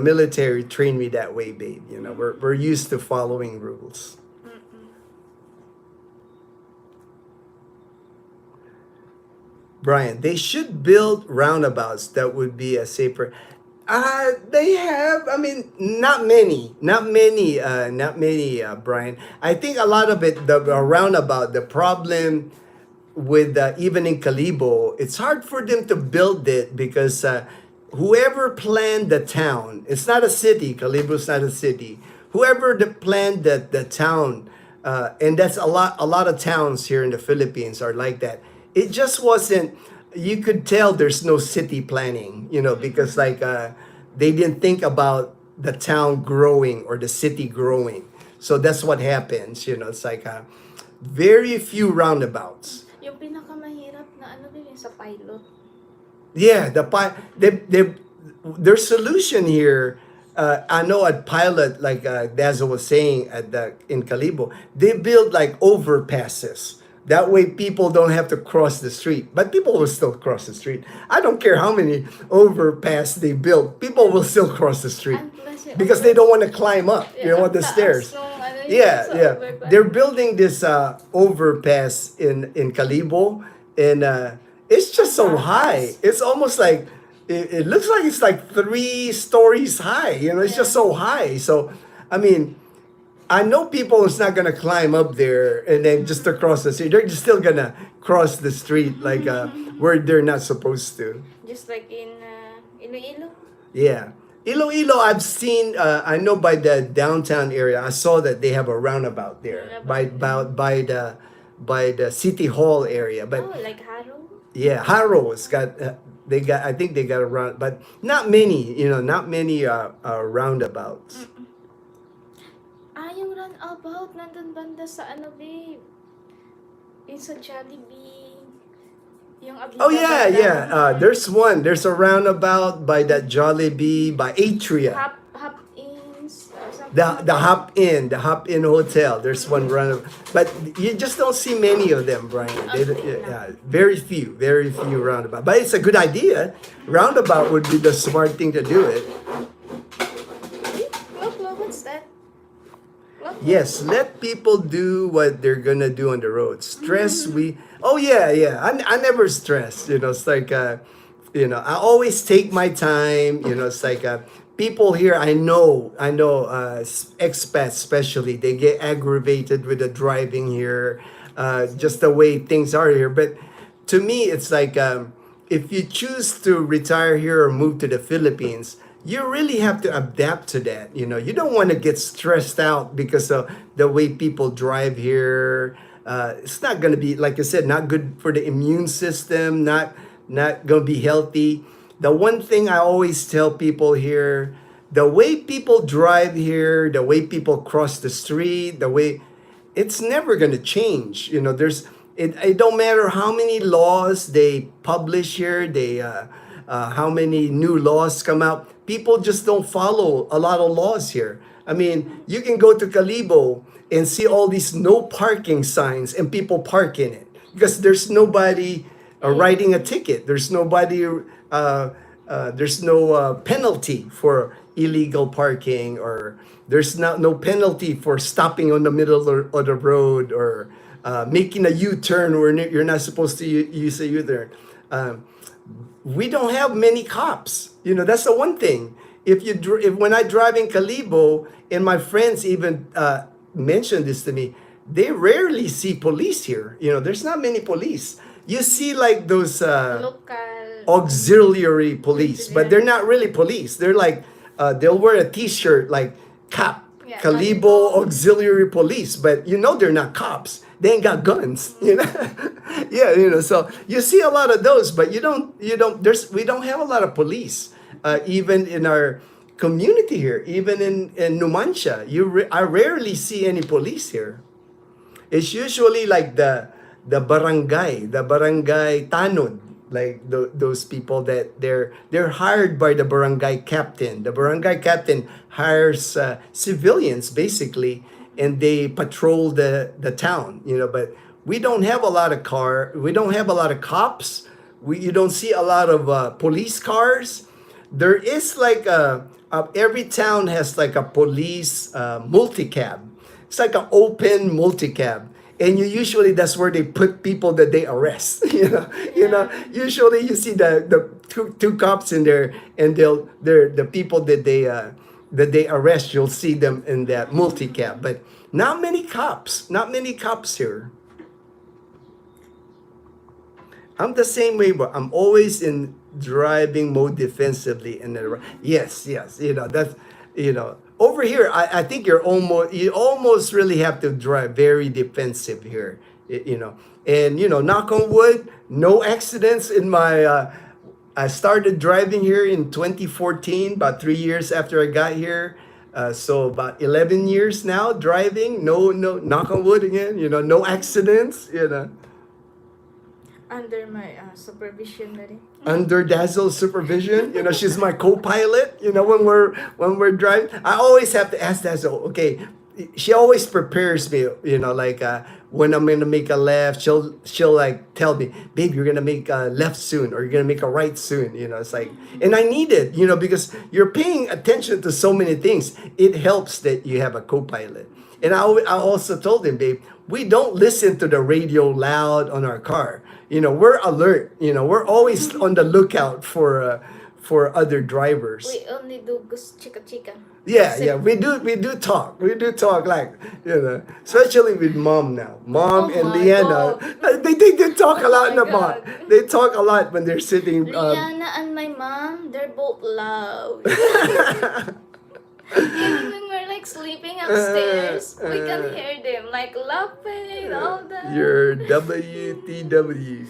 military trained me that way, babe. We're used to following rules. Brian, they should build roundabouts that would be a safer. They have. I mean, not many, Brian. I think a lot of it, the roundabout, the problem with even in Calibo, it's hard for them to build it because whoever planned the town, it's not a city. Calibo's not a city. Whoever planned the town, and that's a lot of towns here in the Philippines are like that. It just wasn't. You could tell there's no city planning, because like they didn't think about the town growing or the city growing. So that's what happens. It's like very few roundabouts. Yung pinakamahirap na ano din yung sa pilot. Yeah, their solution here. I know at Pilot, like Dazzle was saying in Calibo, they build like overpasses. That way people don't have to cross the street. But people will still cross the street. I don't care how many overpass they build. People will still cross the street. And plus yung Because they don't want to climb up, ang the taas stairs. nung ano yun Yeah, sa yeah. overpass. They're building this overpass in Calibo, and it's just so high. It's almost like it looks like it's like 3 stories high. It's just so high. So, I mean, I know people is not gonna climb up there and then just across the street. They're just still gonna cross the street like where they're not supposed to. Just like in Iloilo. Yeah. Iloilo, I've seen. I know by the downtown area. I saw that they have a roundabout there by the city hall area. But Oh, like Harrow? yeah, Harrow's got. They got. I think they got a round, but not many. Not many roundabouts. Yung runabout nandun banda sa ano, babe? Yung sa Jollibee. Yung Avenida Oh yeah, banda. yeah. There's one. There's a roundabout by that Jollibee by Atria. Hop Inns or something. The Hop In Hotel. There's one roundabout, but you just don't see many of them, Brian. Very few roundabout. But it's a good idea. Roundabout would be the smart thing to do it. Look, what's that? Look. Yes, let people do what they're gonna do on the road. Stress, Oh yeah. I never stress. It's like I always take my time. It's like people here. I know. Expats especially, they get aggravated with the driving here, just the way things are here. But to me, it's like if you choose to retire here or move to the Philippines, you really have to adapt to that. You don't want to get stressed out because of the way people drive here. It's not going to be, like I said, not good for the immune system, not going to be healthy. The one thing I always tell people here, the way people drive here, the way people cross the street, it's never going to change. It don't matter how many laws they publish here, how many new laws come out. People just don't follow a lot of laws here. I mean, you can go to Calibo and see all these no parking signs and people park in it because there's nobody writing a ticket. There's nobody, there's no penalty for illegal parking, or there's no penalty for stopping on the middle of the road, or making a U-turn where you're not supposed to use a U-turn. We don't have many cops. That's the one thing. If when I drive in Calibo, and my friends even mentioned this to me, they rarely see police here. There's not many police. You see like those Local. auxiliary police, but they're not really police. They're like they'll wear a T-shirt like cop, Yeah, Calibo auxiliary police, but they're not cops. They ain't got guns, yeah, So you see a lot of those, but we don't have a lot of police, even in our community here, even in Numancia. I rarely see any police here. It's usually like the barangay tanod, like those people that they're hired by the barangay captain. The barangay captain hires civilians basically, and they patrol the town. But we don't have a lot of we don't have a lot of cops. You don't see a lot of police cars. There is like every town has like a police multicab. It's like an open multicab. And usually that's where they put people that they arrest. Usually you see the two cops in there, and they're the people that they arrest. You'll see them in that multicab, but not many cops. Not many cops here. I'm the same way, but I'm always in driving mode defensively. And yes, that's over here. I think you almost really have to drive very defensive here. And knock on wood, no accidents in my. I started driving here in 2014, about 3 years after I got here. So about 11 years now driving. No, knock on wood again. No accidents. Under my supervision na rin. Under Dazel's supervision, she's my co-pilot. When we're driving, I always have to ask Dazel. Okay, she always prepares me. Like when I'm gonna make a left, she'll like tell me, babe, you're gonna make a left soon, or you're gonna make a right soon. It's like, and I need it. Because you're paying attention to so many things. It helps that you have a co-pilot. And I also told him, babe, we don't listen to the radio loud on our car. We're alert. We're always on the lookout for other drivers. We only do chika. Yeah, we do talk. We do talk, like, especially with mom now. Mom and my Lyanna, they talk a lot in the bar. God. They talk a lot when they're sitting. Lyanna and my mom, they're both loud. Even when we're like sleeping upstairs, we can hear them like laughing all that. Your WTW.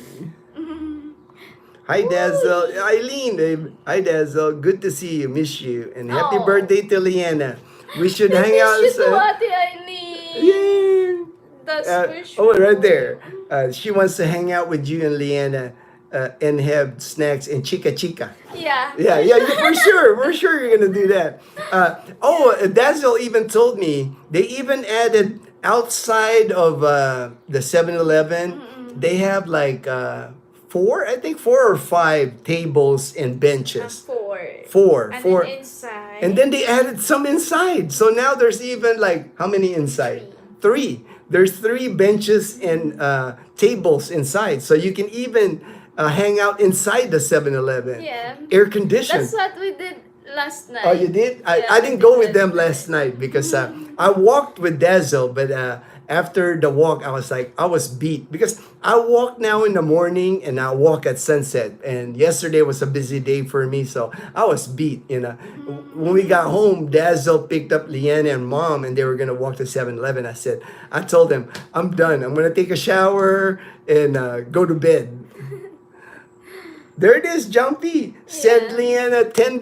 Hi Dazel, Eileen. Hi Dazel, good to see you. Miss you, and happy Oh. birthday to Lyanna. We should hang out. Miss you too, Ate Eileen. Yeah. That's for sure. Right there. She wants to hang out with you and Lyanna and have snacks and chica. Yeah. Yeah, for sure you're gonna do that. Dazel even told me they even added outside of the 7-Eleven, they have like four or five tables and benches. Four. And Four. then inside. And then they added some inside. So now there's even like, how many inside? Three. There's 3 benches and tables inside. So you can even hang out inside the 7-Eleven. Yeah. Air conditioned. That's what we did last night. Oh, you did? Yeah, I didn't go with them last night because I walked with Dazel, but after the walk, I was beat because I walk now in the morning and I walk at sunset. And yesterday was a busy day for me, so I was beat. When we got home, Dazel picked up Lyanna and mom, and they were gonna walk to 7-Eleven. I told them, I'm done. I'm gonna take a shower and go to bed. There it is, Jumpy. Send Lyanna $10.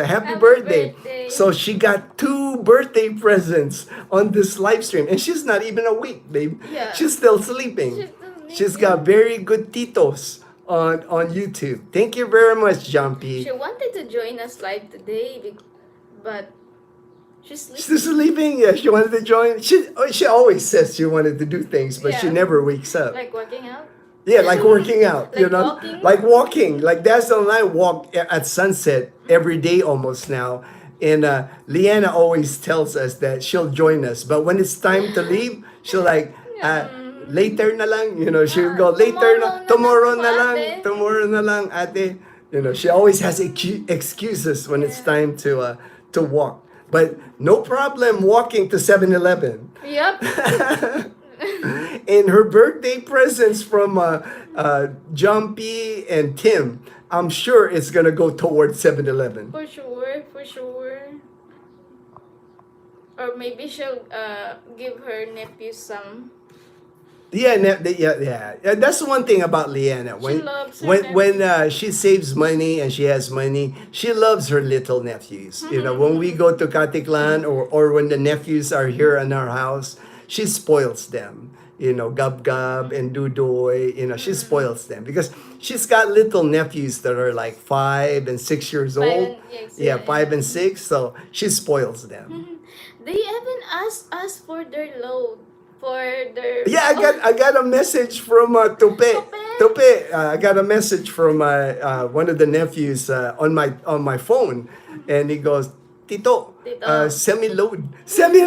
Happy birthday. So she got 2 birthday presents on this live stream. And she's not even awake, babe. Yeah. She's still sleeping. She's got very good titos on YouTube. Thank you very much, Jumpy. She wanted to join us live today, but she's sleeping. She's sleeping. Yeah, she wanted to join. She always says she wanted to do things, but she never wakes up. Like working out? Yeah, like working out, Like walking? Like walking. Like Dazel and I walk at sunset every day almost now. And Lyanna always tells us that she'll join us. But when it's time to leave, she'll like, later na lang. She'll go, later tomorrow na lang, tomorrow na lang, ate. She always has excuses when it's time to walk. But no problem walking to 7-Eleven. Yep. and her birthday presents from Jumpy and Tim, I'm sure it's gonna go towards 7-Eleven. For sure, for sure. Or maybe she'll give her nephew some. Yeah, yeah. That's one thing about Lyanna. She loves her When she saves money and she has money, she loves her little nephews. You know, when we go to Katiklan or when the nephews are here in our house, she spoils them. You know, Gab Gab and Dudoy. You know, she spoils them because she's got little nephews that are like 5 and 6 years old. Yeah, 5 and 6. So she spoils them. They even asked us for their load. For their Yeah, I got a message from Tope. Tope, I got a message from one of the nephews on my phone, and he goes, Tito, Tito. send me load, send me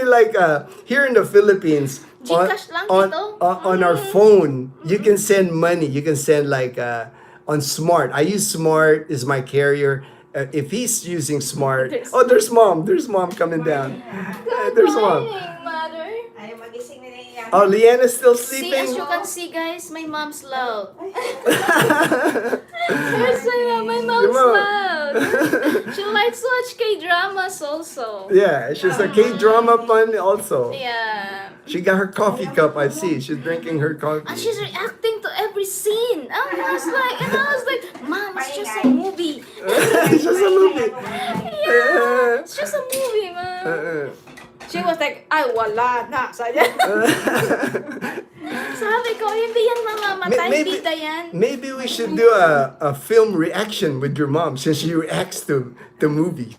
like here in the Philippines Gcash lang, Tito. on our phone you can send money. You can send like on Smart. I use Smart is my carrier. If he's using Smart, there's mom coming down. There's mom. Mother. Oh, Lyanna's still See, sleeping? as you can see, guys, my mom's loud. Here's my mom's loud. She likes to watch K-dramas also. Yeah, she's a K-drama fan also. Yeah. She got her coffee cup, I see. She's drinking her And coffee. she's reacting to every scene. I was like, Mom, it's just a movie. It's just a movie. Yeah, it's just a movie, Mom. She was like, ay, wala na. Sabi ko, hindi yan mamamatay, bida yan. Maybe we should do a film reaction with your mom since she reacts to the movies.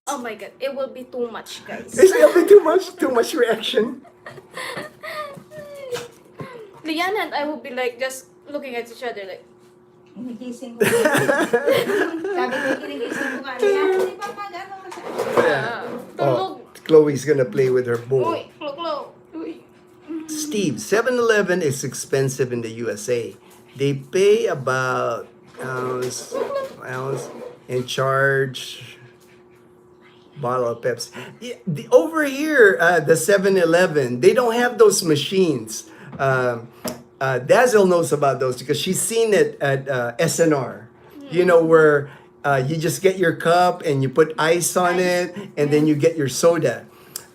Oh my God, it will be too much, guys. It'll be too much reaction. Lyanna and I will be like, just looking at each other like, Ginigising ko. Sabi ko, ginigising ko nga. Di ba mag-ano ka sa... tulog. Chloe's gonna play with her bowl. Uy, klo. Uy. Steve, 7-Eleven is expensive in the USA. They pay about ounce and charge bottle of Pepsi. Yeah, over here, the 7-Eleven, they don't have those machines. Dazel knows about those because she's seen it at SNR. You know, where you just get your cup and you put ice on it, and then you get your soda.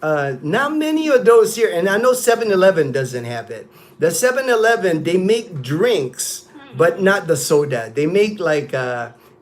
Not many of those here, and I know 7-Eleven doesn't have it. The 7-Eleven, they make drinks, but not the soda. They make like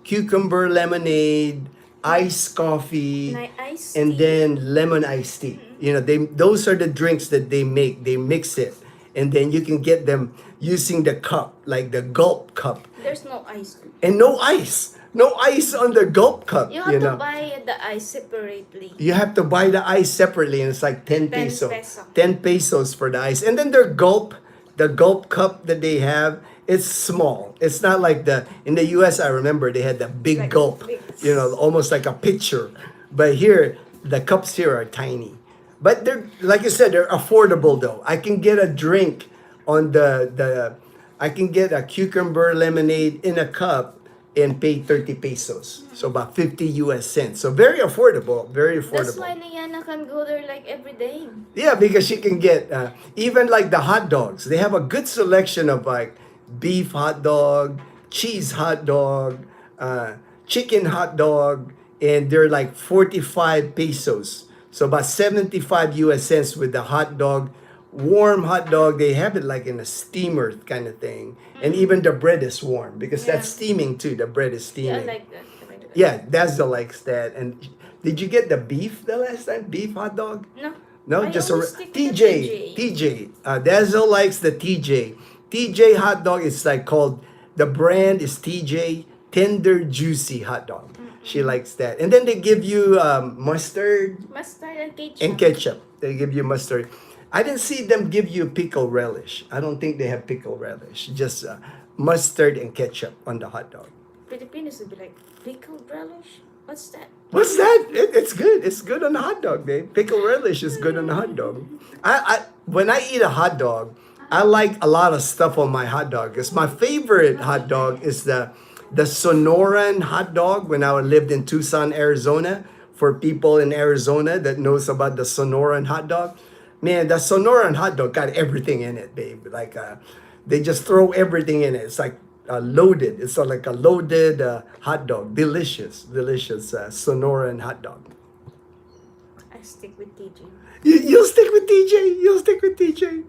cucumber lemonade, iced coffee, Iced and tea. then lemon iced tea. You know, those are the drinks that they make. They mix it, and then you can get them using the cup, like the gulp cup, There's no ice. and no ice. No ice on the gulp cup. You have know. to buy the ice separately. You have to buy the ice separately, and it's like 10 10 pesos. peso. 10 pesos for the ice. And then the gulp cup that they have, it's small. It's not like in the US, I remember they had the big Like gulp, big. almost like a pitcher. But here, the cups here are tiny. But they're, like you said, they're affordable though. I can get a drink on I can get a cucumber lemonade in a cup and pay 30 pesos. So about 50 US cents. So very affordable, very That's affordable. why Lyanna can go there like every day. Yeah, because she can get even like the hot dogs. They have a good selection of like beef hot dog, cheese hot dog, chicken hot dog, and they're like 45 pesos. So about 75 US cents with the hot dog. Warm hot dog, they have it like in a steamer kind of thing. And even the bread is warm because that's Yeah. steaming too. The bread is Yeah, steaming. I like that. I like that. Yeah, Dazzle likes that. And did you get the beef the last time? Beef hot dog? No. No, I just always a stick with TJ. the TJ. Dazzle likes the TJ. TJ hot dog is like called, the brand is TJ Tender Juicy Hot Dog. She likes that. And then they give you mustard Mustard and ketchup. and ketchup. They give you mustard. I didn't see them give you pickle relish. I don't think they have pickle relish. Just mustard and ketchup on the hot dog. Filipinos would be like, pickled relish? What's that? What's that? It's good. It's good on the hot dog, babe. Pickle relish is good on the hot dog. When I eat a hot dog, I like a lot of stuff on my hot dog. Because my favorite hot dog is the Sonoran hot dog when I lived in Tucson, Arizona. For people in Arizona that knows about the Sonoran hot dog, Man, the Sonoran hot dog got everything in it, babe. Like they just throw everything in it. It's like loaded. It's like a loaded hot dog. Delicious, delicious Sonoran hot dog. I stick with TJ. You'll stick with TJ. You'll stick with TJ.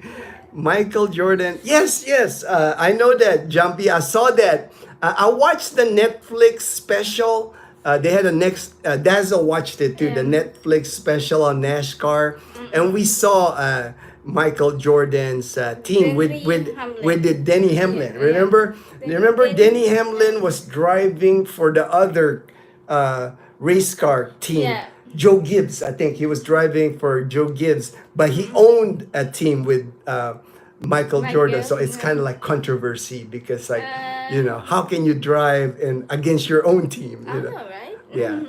Michael Jordan. Yes, yes. I know that, Jumpy. I saw that. I watched the Netflix special. They had a next. Dazzle watched it too. The Netflix special on NASCAR, and we saw Michael Jordan's team with the Denny Hamlin. Yeah. Remember? Remember Denny Denny Hamlin was driving for the other race car team. Yeah. Joe Gibbs, I think he was driving for Joe Gibbs, but he owned a team with Michael Jordan, so it's kind of like controversy because, like, how can you drive and against your own team? I know, right? Yeah.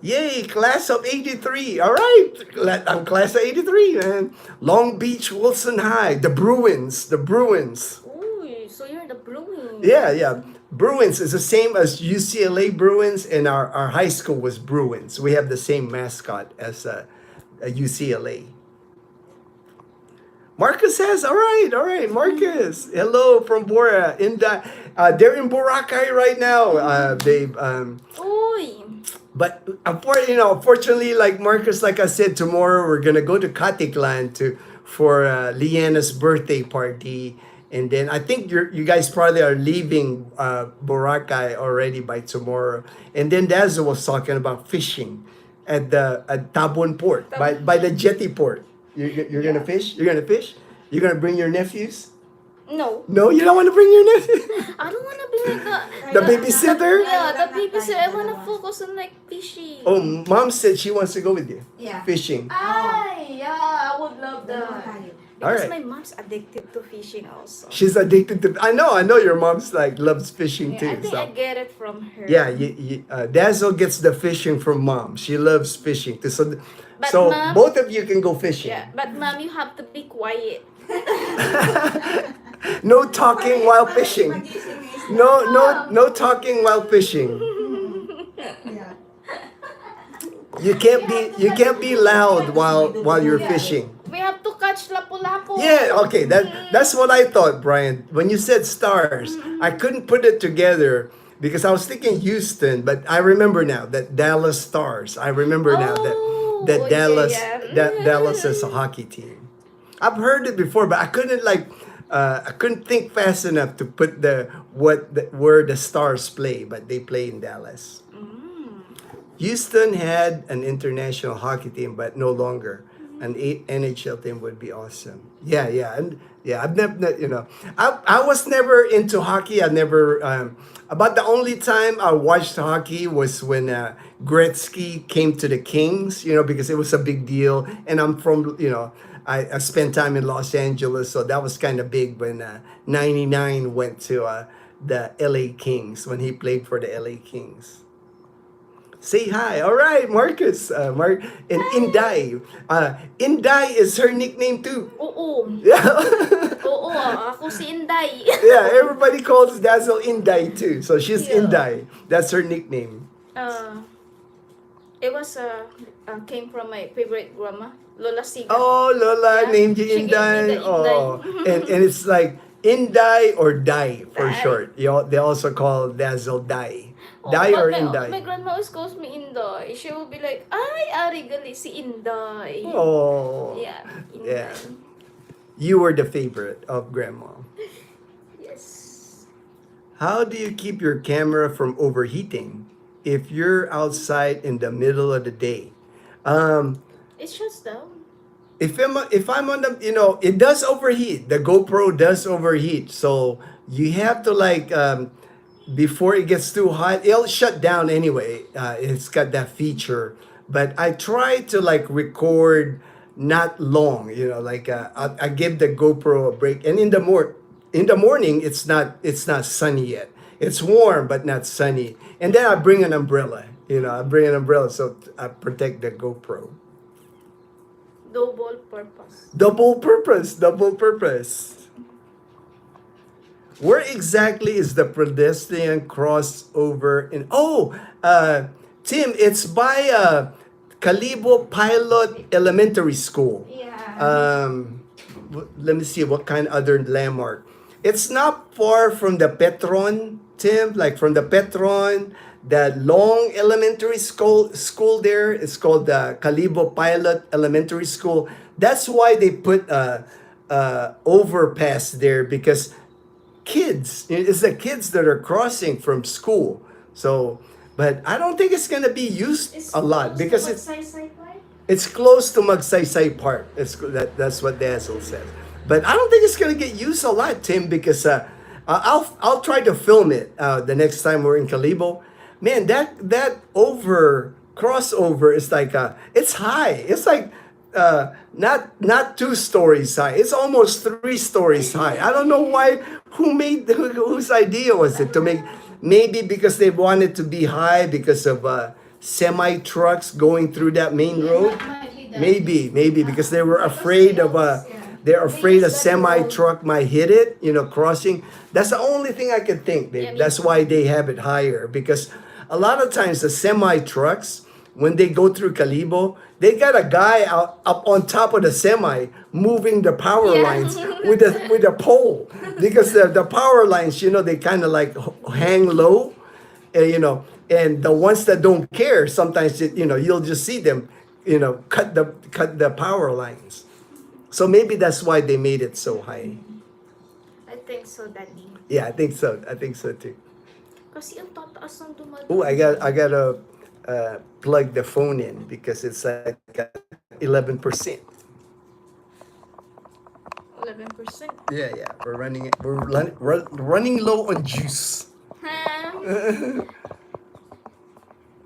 Yay, class of 83. All right. I'm class of 83, man. Long Beach, Wilson High, the Bruins. Ooh, so you're the Bruins. Yeah. Bruins is the same as UCLA Bruins, and our high school was Bruins. We have the same mascot as UCLA. Marcus says, all right, Marcus. Hello from Bora. They're in Boracay right now, babe. Uy. But unfortunately, like Marcus, like I said, tomorrow we're gonna go to Katiklan for Lyanna's birthday party, and then I think you guys probably are leaving Boracay already by tomorrow. And then Dazzle was talking about fishing at Tabon Port by the jetty port. You're gonna fish. You're gonna fish. You're gonna bring your nephews. No. No, you don't want to bring your nephews. I don't want to be like The babysitter. Yeah, the babysitter. I want to focus on like fishing. Oh, mom said she wants to go with you. Yeah. Fishing. Yeah, I would love Dalawa that. tayo. Because Alright. my mom's addicted to fishing also. She's addicted to. I know your mom's like loves fishing Yeah, too. I think So. I get it from her. Yeah, Dazzle gets the fishing from mom. She loves fishing too. So, But Mom- both of you can go fishing. Yeah, but mom, you have to be quiet. No talking while fishing. Magising na isda. No talking while fishing. Yeah. You can't be loud while you're fishing. We have to catch lapu-lapu. Yeah, okay, that's what I thought, Brian. When you said stars, I couldn't put it together because I was thinking Houston, but I remember now that Dallas Stars. I remember now that Oh, Dallas yeah. that Dallas is a hockey team. I've heard it before, but I couldn't I couldn't think fast enough to put where the Stars play, but they play in Dallas. Houston had an international hockey team, but no longer. An NHL team would be awesome. Yeah. I've never, I was never into hockey. I never. About the only time I watched hockey was when Gretzky came to the Kings. Because it was a big deal, and I'm from. I spent time in Los Angeles, so that was kind of big when '99 went to the LA Kings when he played for the LA Kings. Say hi. All right, Marcus. Mark and Inday. Inday is her nickname too. Oo. Yeah. Oo, ako si Inday. Yeah, everybody calls Dazzle Inday too. So she's Yeah. Inday. That's her nickname. It was came from my favorite grandma, Lola Siga. Oh, Lola Yeah. named you She gave me Inday. the Inday. Oh, and it's like Inday or Dai for Dai. short. They also call Dazzle Dai. Oh, Dai but or my Inday? grandma always calls me Inday. She will be like, ay, Ari gali si Inday. Oh. Yeah, Inday. Yeah. You were the favorite of Grandma. Yes. How do you keep your camera from overheating if you're outside in the middle of the day? It shuts down. If I'm on the, it does overheat. The GoPro does overheat. So you have to before it gets too hot, it'll shut down anyway. It's got that feature. But I try to record not long, I give the GoPro a break. And in the morning, it's not sunny yet. It's warm, but not sunny. And then I bring an umbrella, so I protect the GoPro. Double purpose. Double purpose. Where exactly is the pedestrian crossover in? Tim, it's by Calibo Pilot Elementary School. Yeah. Let me see what kind of other landmark. It's not far from the Petron, Tim. Like from the Petron, the long elementary school there. It's called the Calibo Pilot Elementary School. That's why they put overpass there, because it's the kids that are crossing from school. So, but I don't think it's gonna be used It's a lot close to because Magsaysay Park. it's close to Magsaysay Park. That's what Dazel says. But I don't think it's gonna get used a lot, Tim, because I'll try to film it the next time we're in Calibo. Man, that crossover is like it's high. It's like not 2 stories high. It's almost 3 stories high. I don't know why. Whose idea was it to make? Maybe because they wanted to be high because of semi trucks going through that main road. Maybe because they were afraid of they're afraid a semi truck might hit it, crossing. That's the only thing I can think, babe. That's why they have it higher, because a lot of times the semi trucks, when they go through Calibo, they got a guy up on top of the semi moving the power lines with a pole, because the power lines, they kind of like hang low, and the ones that don't care, sometimes you'll just see them, cut the power lines. So maybe that's why they made it so high. I think so, Daddy. Yeah, I think so. I think so too. Kasi ang tataas ng dumadaan. Oh, I gotta plug the phone in because it's like 11%. 11%. Yeah. We're running low on juice.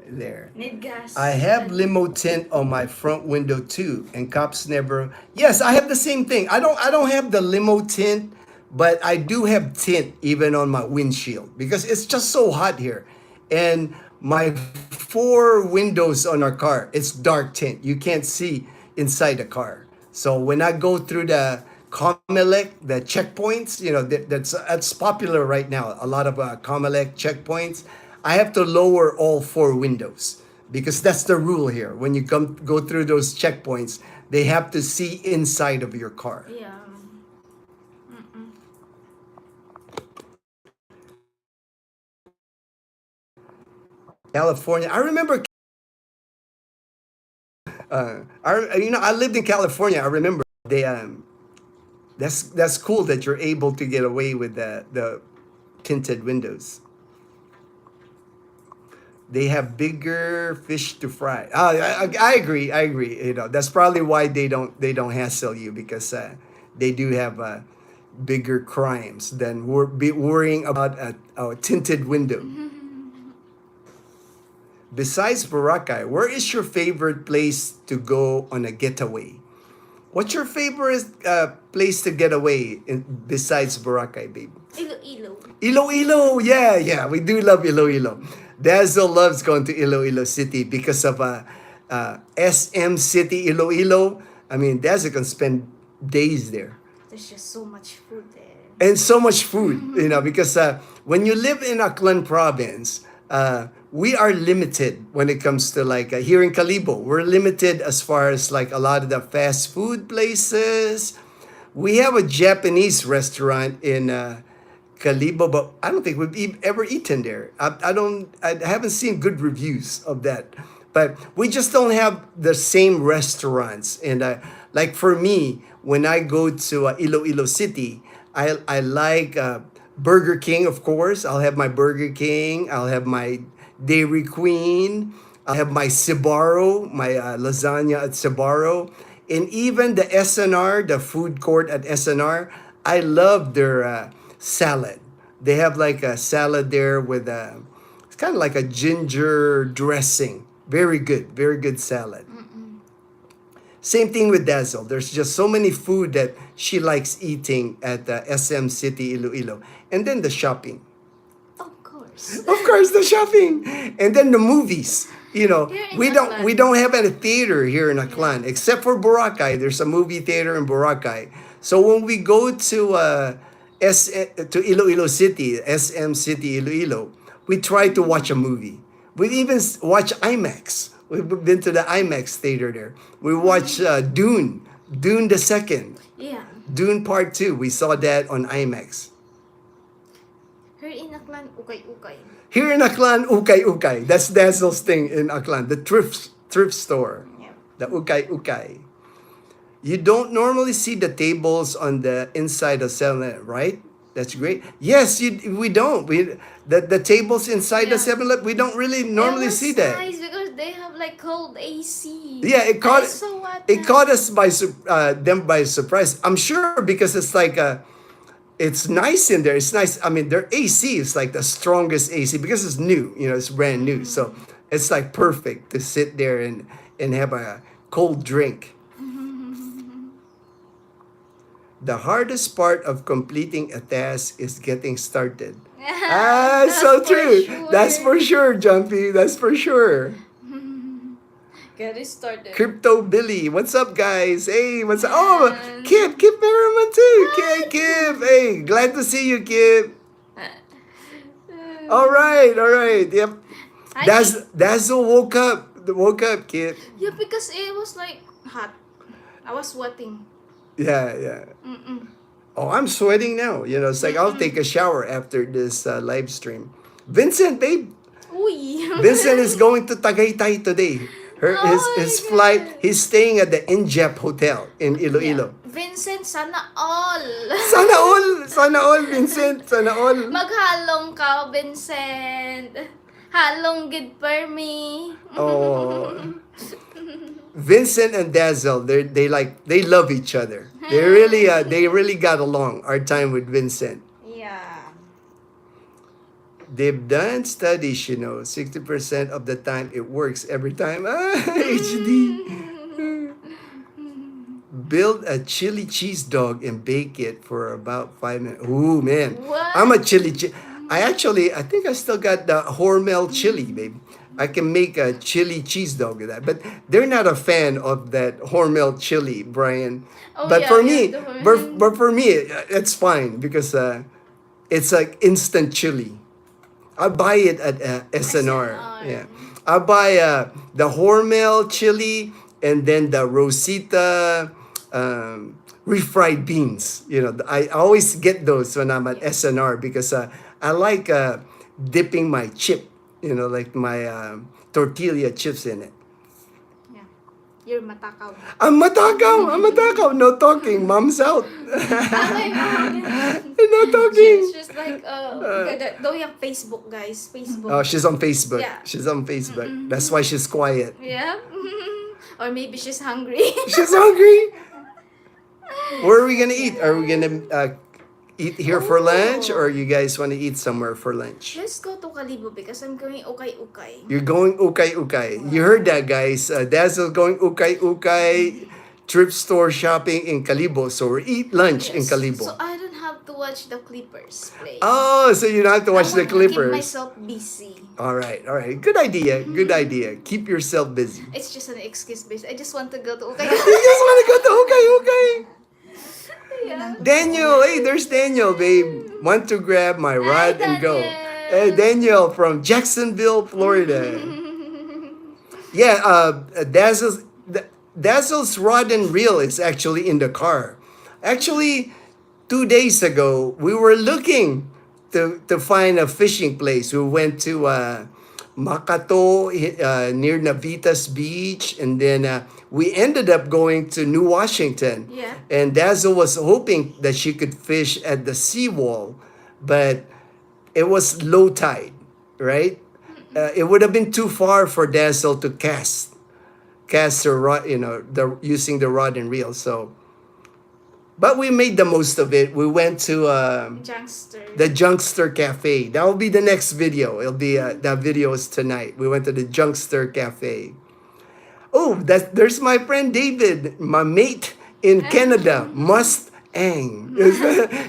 There. Need gas. I have limo tint on my front window too, and cops never. Yes, I have the same thing. I don't have the limo tint, but I do have tint even on my windshield because it's just so hot here, and my 4 windows on our car, it's dark tint. You can't see inside the car. So when I go through the Comelec, the checkpoints, that's popular right now. A lot of Comelec checkpoints. I have to lower all 4 windows because that's the rule here. When you go through those checkpoints, they have to see inside of your car. Yeah. California. I remember. I lived in California. I remember they. That's cool that you're able to get away with the tinted windows. They have bigger fish to fry. I agree. That's probably why they don't hassle you, because they do have bigger crimes than worrying about a tinted window. Besides Boracay, where is your favorite place to go on a getaway? What's your favorite place to get away besides Boracay, babe? Iloilo. Iloilo, yeah, we do love Iloilo. Dazel loves going to Iloilo City because of SM City, Iloilo. I mean, Dazel can spend days there. There's just so much food there. And so much food, because when you live in Aklan province, we are limited when it comes to here in Calibo. We're limited as far as a lot of the fast food places. We have a Japanese restaurant in Calibo, but I don't think we've ever eaten there. I haven't seen good reviews of that. But we just don't have the same restaurants. And for me, when I go to Iloilo City, I like Burger King, of course. I'll have my Burger King. I'll have my Dairy Queen. I'll have my Sbarro, my lasagna at Sbarro. And even the SNR, the food court at SNR, I love their salad. They have a salad there with it's kind of like a ginger dressing. Very good salad. Same thing with Dazel. There's just so many food that she likes eating at SM City, Iloilo. And then the shopping. Of course. Of course, the shopping. And then the movies. We don't have a theater here in Aklan, except for Boracay. There's a movie theater in Boracay. So when we go to Iloilo City, SM City, Iloilo, we try to watch a movie. We even watch IMAX We've been to the IMAX theater there. We watched Dune the second, Yeah. Dune Part 2. We saw that on IMAX. Here in Aklan, ukay-ukay. Here in Aklan, ukay-ukay. That's Dazel's thing in Aklan, the thrift store. Yeah. The ukay-ukay. You don't normally see the tables on the inside of 7-Eleven, right? That's great. Yes, we don't. The tables inside the Yeah. 7-Eleven, we don't really normally see that. Nice because they have like cold AC. Yeah, it caught us by surprise. I'm sure because it's like it's nice in there. It's nice. I mean, their AC is like the strongest AC because it's new. It's brand new. So it's like perfect to sit there and have a cold drink. The hardest part of completing a task is getting started. That's So for true. sure. That's for sure, Jumpy. That's for sure. Get it started. Crypto Billy, what's up, guys? Hey, what's up? Oh, Kip Merriman too. Kip. Hey, glad to see you, Kip. All right. Yep. Dazzle woke up, Kip. Yeah, because it was like hot. I was sweating. Yeah. Mm-mm. Oh, I'm sweating now. It's like I'll take a shower after this live stream. Vincent, babe. Uy. Vincent is going to Tagaytay today. Oh my His God. flight. He's staying at the Injep Hotel in Iloilo. Vincent, sana all. Sana all, Vincent. Sana all. Maghalong ka, Vincent. Halong gid per me. Oh. Vincent and Dazzle, they love each other. They really got along. Our time with Vincent. Yeah. They've done studies, 60% of the time it works every time. HD. Build a chili cheese dog and bake it for about 5 minutes. Ooh, man. What? I'm a chili I think I still got the Hormel chili, baby. I can make a chili cheese dog with that. But they're not a fan of that Hormel chili, Brian. Oh, But yeah, for yeah, me, the Hormel. but for me, it's fine because it's like instant chili. I buy it at SNR. Yeah, I buy the Hormel chili and then the Rosita refried beans. I always get those when I'm at SNR because I like dipping my chip. Like my tortilla chips in it. Yeah. You're matakaw. I'm matakaw. No talking. Mom's out. Okay, No talking. She's just like, don't have Facebook, guys. Facebook. Oh, she's on Facebook. Yeah. She's on Facebook. That's why she's quiet. Yeah. Or maybe she's hungry. She's hungry. Where are we gonna eat? Are we gonna eat here for lunch, or you guys want to eat somewhere for lunch? Let's go to Kalibo because I'm going ukay-ukay. You're going ukay-ukay. You heard that, guys. Dazzle going ukay-ukay thrift store shopping in Kalibo. So we eat lunch in Yes. Kalibo. So I don't have to watch the Clippers play. Oh, so you don't have to watch the I want to keep Clippers. myself busy. All right. Good idea. Keep yourself busy. It's just an excuse, bitch. I just want to go to ukay. You just want to go to ukay-ukay. Yeah. Daniel, hey, there's Daniel, babe. Want to grab my rod and go. Hey, Daniel from Jacksonville, Florida. Yeah, Dazzle's rod and reel is actually in the car. Actually, 2 days ago, we were looking to find a fishing place. We went to Makato near Navitas Beach, and then we ended up going to New Washington. Yeah. And Dazzle was hoping that she could fish at the seawall, but it was low tide, right? It would have been too far for Dazzle to cast her rod, using the rod and reel. So, but we made the most of it. We went to Junkster. the Junkster Cafe. That will be the next video. It'll be that video is tonight. We went to the Junkster Cafe. Oh, there's my friend David, my mate in Canada, Mustang.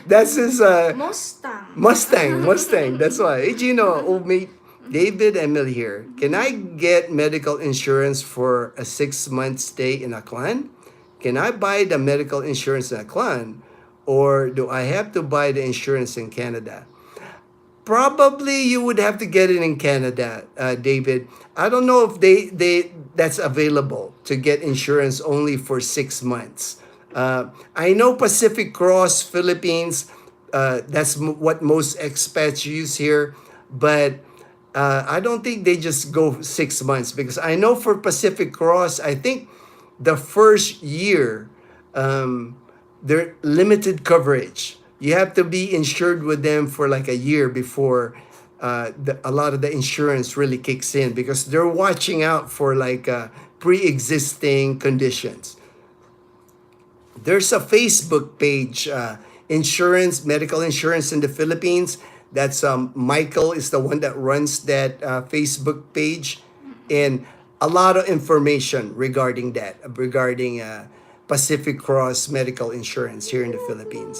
That's his Mustang. That's why. Hey, Gino, old mate. David Emil here. Can I get medical insurance for a 6-month stay in Aklan? Can I buy the medical insurance in Aklan? Or do I have to buy the insurance in Canada? Probably you would have to get it in Canada, David. I don't know if they that's available to get insurance only for 6 months. I know Pacific Cross Philippines. That's what most expats use here, but I don't think they just go 6 months because I know for Pacific Cross, I think the first year they're limited coverage. You have to be insured with them for like a year before a lot of the insurance really kicks in because they're watching out for like pre-existing conditions. There's a Facebook page, insurance, medical insurance in the Philippines. That's Michael is the one that runs that Facebook page, and a lot of information regarding that, regarding Pacific Cross Medical Insurance here in the Philippines.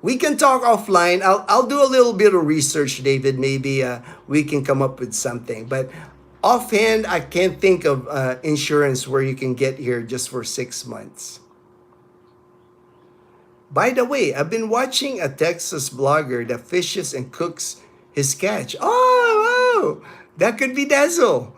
We can talk offline. I'll do a little bit of research, David. Maybe we can come up with something. But offhand, I can't think of insurance where you can get here just for 6 months. By the way, I've been watching a Texas blogger that fishes and cooks his catch. Oh, wow. That could be Dazel.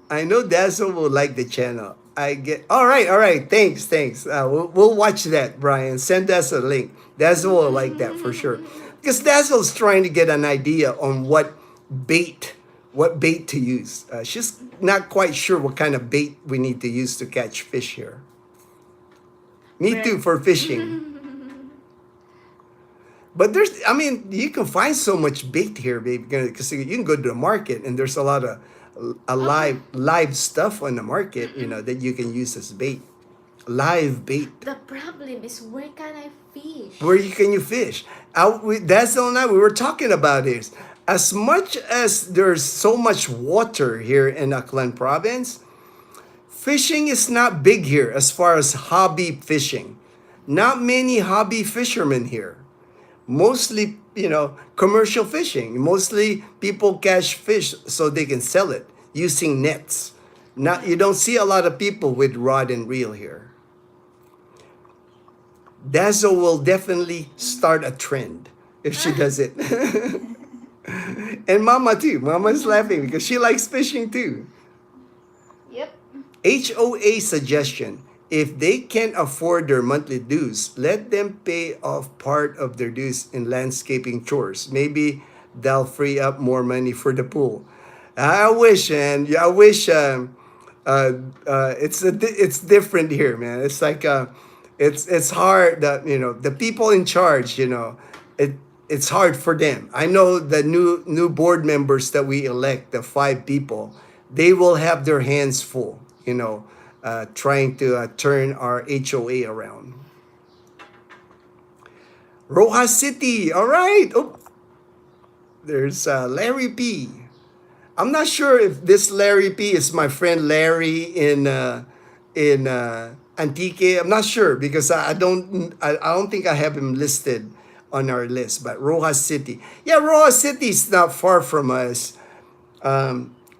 I know Dazzle will like the channel. I get all right. Thanks. We'll watch that, Brian. Send us a link. Dazzle will like that for sure. Because Dazzle's trying to get an idea on what bait to use. She's not quite sure what kind of bait we need to use to catch fish here. Me too for fishing. But you can find so much bait here, baby, because you can go to the market and there's a lot of live stuff on the market, that you can use as bait. Live bait. The problem is, where can I fish? Where can you fish? Dazzle and I, we were talking about this. As much as there's so much water here in Aklan province, fishing is not big here as far as hobby fishing. Not many hobby fishermen here. Mostly, commercial fishing. Mostly people catch fish so they can sell it using nets. You don't see a lot of people with rod and reel here. Dazzle will definitely start a trend if she does it. And Mama too. Mama's laughing because she likes fishing too. Yep. HOA suggestion. If they can't afford their monthly dues, let them pay off part of their dues in landscaping chores. Maybe they'll free up more money for the pool. I wish. It's different here, man. It's like it's hard that the people in charge. It's hard for them. I know the new board members that we elect, the 5 people, they will have their hands full. Trying to turn our HOA around. Rojas City, all right. Oh, there's Larry P. I'm not sure if this Larry P is my friend Larry in Antique. I'm not sure because I don't think I have him listed on our list. But Rojas City, yeah, Rojas City is not far from us.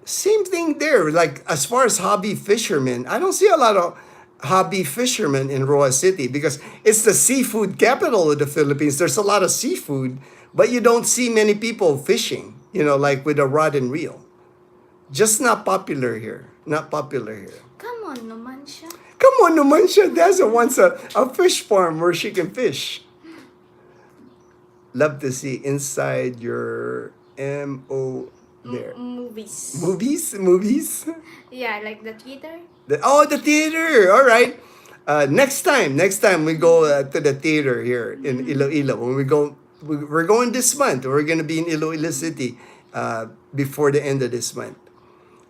Same thing there. Like as far as hobby fishermen, I don't see a lot of hobby fishermen in Rojas City because it's the seafood capital of the Philippines. There's a lot of seafood, but you don't see many people fishing, like with a rod and reel. Just not popular here. Not popular here. Come on, naman siya. Come on, naman siya. Dazzle wants a fish farm where she can fish. Love to see inside your MO there. Movies? Yeah, like the theater. The theater. All right. Next time we go to the theater here in Iloilo. When we're going this month. We're gonna be in Iloilo City before the end of this month.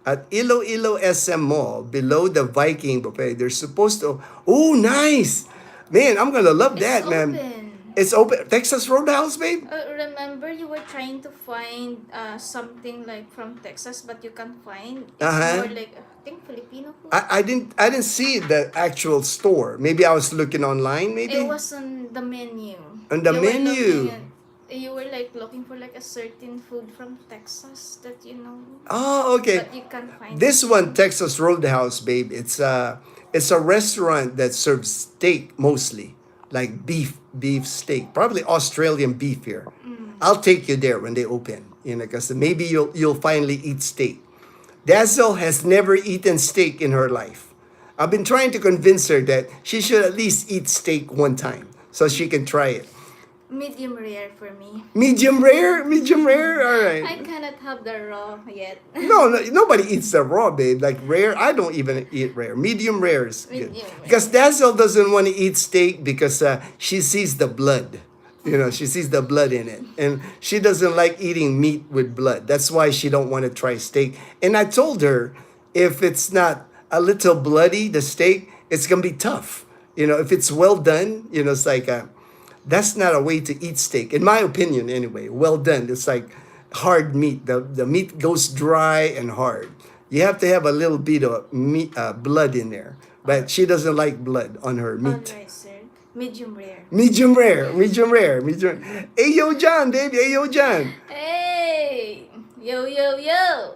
At Iloilo SM Mall, below the Viking buffet, they're supposed to. Oh, nice, man! I'm gonna love that, man. It's open. Texas Roadhouse, babe. Remember, you were trying to find something like from Texas, but you can't find. It's more like I think Filipino food. I didn't see the actual store. Maybe I was looking online. Maybe it was on the menu. On the menu. You were like looking for like a certain food from Texas that you know. Oh, okay. But you can't find this one, Texas Roadhouse, babe. It's a restaurant that serves steak mostly, like beef steak, probably Australian beef here. I'll take you there when they open. Because maybe you'll finally eat steak. Dazel has never eaten steak in her life. I've been trying to convince her that she should at least eat steak one time so she can try it. Medium rare for me. Medium rare? Medium rare? All right. I cannot have the raw yet. No, nobody eats the raw, babe. Like rare, I don't even eat rare. Medium rare is good. Medium rare. Because Dazzle doesn't want to eat steak because she sees the blood. She sees the blood in it. And she doesn't like eating meat with blood. That's why she don't want to try steak. And I told her, if it's not a little bloody, the steak, it's going to be tough. If it's well done, it's like, that's not a way to eat steak. In my opinion, anyway. Well done. It's like hard meat. The meat goes dry and hard. You have to have a little bit of meat, blood in there. But she doesn't like blood on her meat. Alright, sir. Medium rare. Medium rare. Medium rare. Medium. Hey, yo, John, baby. Hey, yo, John. Hey! Yo, yo, yo!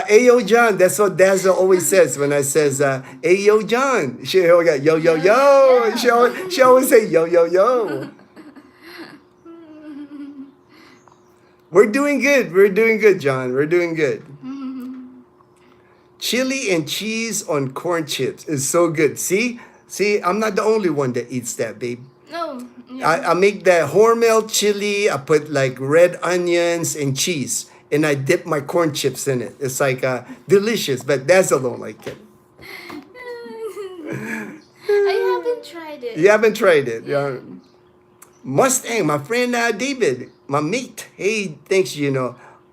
Hey, yo, John. That's what Dazzle always says when I says, hey, yo, John. She always got, yo, yo, yo. She always say, yo, yo, yo. We're doing good. We're doing good, John. We're doing good. Chili and cheese on corn chips is so good. See, I'm not the only one that eats that, babe. No. Yeah. I make that Hormel chili. I put like red onions and cheese, and I dip my corn chips in it. It's like delicious, but Dazzle don't like it. I haven't tried it. You haven't tried it. Yeah. Mustang, my friend David, my mate. Hey, thanks.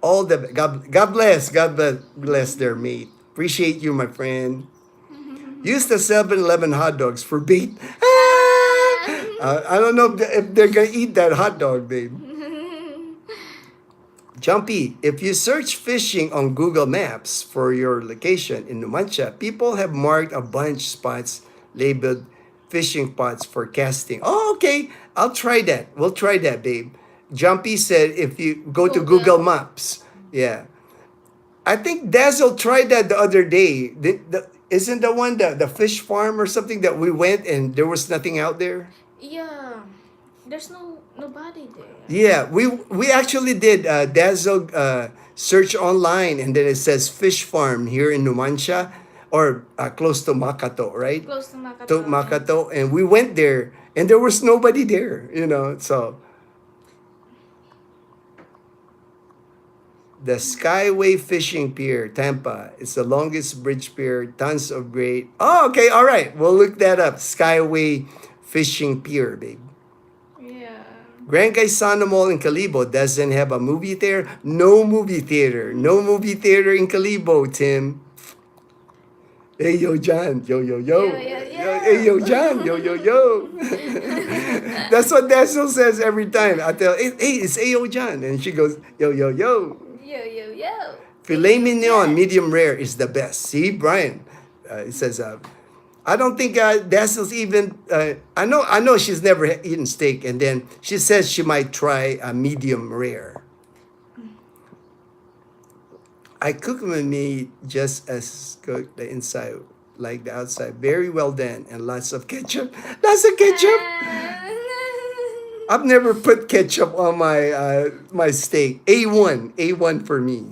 All the God bless their mate. Appreciate you, my friend. Use the 7-Eleven hot dogs for bait. I don't know if they're going to eat that hot dog, babe. Jumpy, if you search fishing on Google Maps for your location in Numancia, people have marked a bunch spots labeled fishing spots for casting. Oh, okay. I'll try that. We'll try that, babe. Jumpy said if you go to Google Maps. Yeah. I think Dazzle tried that the other day. Isn't the one the fish farm or something that we went and there was nothing out there? Yeah. There's nobody there. Yeah, we actually did Dazzle search online and then it says fish farm here in Numancia or close to Makato, right? Close to Makato. To Makato, and we went there and there was nobody there, so. The Skyway Fishing Pier, Tampa. It's the longest bridge pier. Tons of great. Oh, okay. All right. We'll look that up. Skyway Fishing Pier, babe. Yeah. Grand Gaisano Mall in Calibo doesn't have a movie theater. No movie theater. No movie theater in Calibo, Tim. Hey, yo, John. Yo, yo, yo. Yo, yo, yo. Hey, yo, John. Yo, yo, yo. That's what Dazzle says every time. I tell, hey, it's Ayo John. And she goes, yo, yo, yo. Yo, yo, yo. Filet mignon, medium rare is the best. See, Brian, it says, I don't think Dazzle's even, I know she's never eaten steak, and then she says she might try a medium rare. I cook my meat just as cooked the inside like the outside. Very well done, and lots of ketchup. Lots of ketchup. I've never put ketchup on my my steak. A1 for me.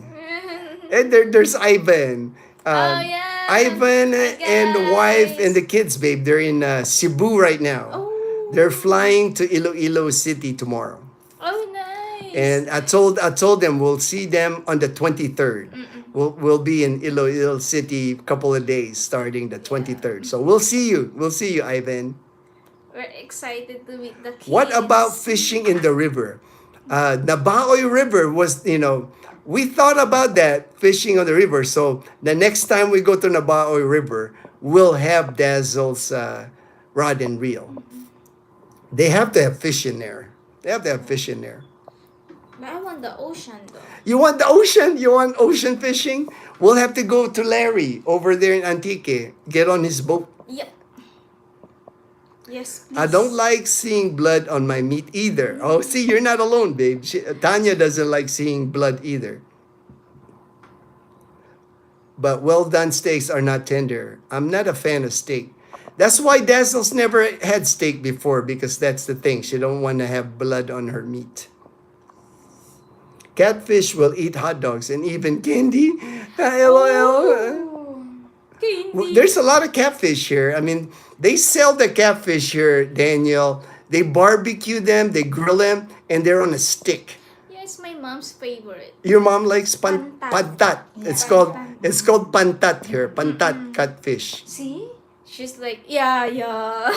And there's Ivan. Yeah. Ivan Hi, and the wife guys. and the kids, babe. They're in Cebu right now. Oh. They're flying to Iloilo City tomorrow. Oh, nice. And I told them we'll see them on the 23rd. We'll be in Iloilo City a couple of days starting the 23rd. So we'll see you. We'll see you, Ivan. We're excited to meet the kids. What about fishing in the river? Nabaoy River was, we thought about that, fishing on the river. So the next time we go to Nabaoy River, we'll have Dazzle's rod and reel. They have to have fish in there. But I want the ocean though. You want the ocean? You want ocean fishing? We'll have to go to Larry over there in Antique. Get on his boat. Yep. Yes, please. I don't like seeing blood on my meat either. Oh, see, you're not alone, babe. Tanya doesn't like seeing blood either. But well done steaks are not tender. I'm not a fan of steak. That's why Dazzle's never had steak before, because that's the thing. She don't want to have blood on her meat. Catfish will eat hot dogs and even candy. LOL. Oh, candy. There's a lot of catfish here. I mean, they sell the catfish here, Daniel. They barbecue them, they grill them, and they're on a stick. Yeah, it's my mom's favorite. Your mom likes Pantat. pantat. It's called pantat here. Pantat catfish. See? She's like, yeah, yeah.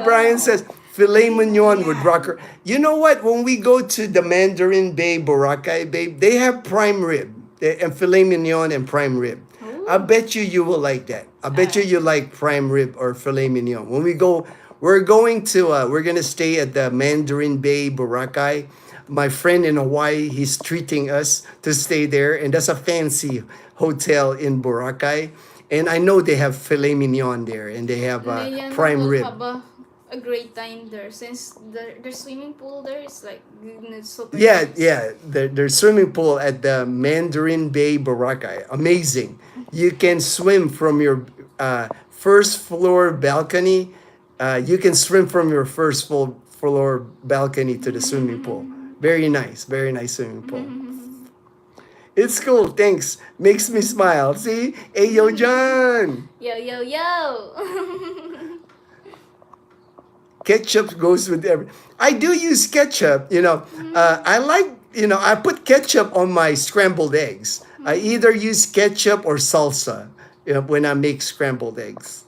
Brian says filet mignon with rocker. You know what? When we go to the Mandarin Bay, Boracay, babe, they have prime rib and filet mignon and prime rib. I bet you will like that. I bet you like prime rib or filet mignon. When we go, we're gonna stay at the Mandarin Bay, Boracay. My friend in Hawaii, he's treating us to stay there, and that's a fancy hotel in Boracay. And I know they have filet mignon there, and they have Lyanna prime will rib. have a great time there since the swimming pool there is like super Yeah, nice. yeah. Their swimming pool at the Mandarin Bay, Boracay. Amazing. You can swim from your first floor balcony. You can swim from your first floor balcony to the swimming pool. Very nice swimming pool. It's cool, thanks. Makes me smile. See? Hey, yo, John. Yo, yo, yo. Ketchup goes with every. I do use ketchup. I like. I put ketchup on my scrambled eggs. I either use ketchup or salsa when I make scrambled eggs.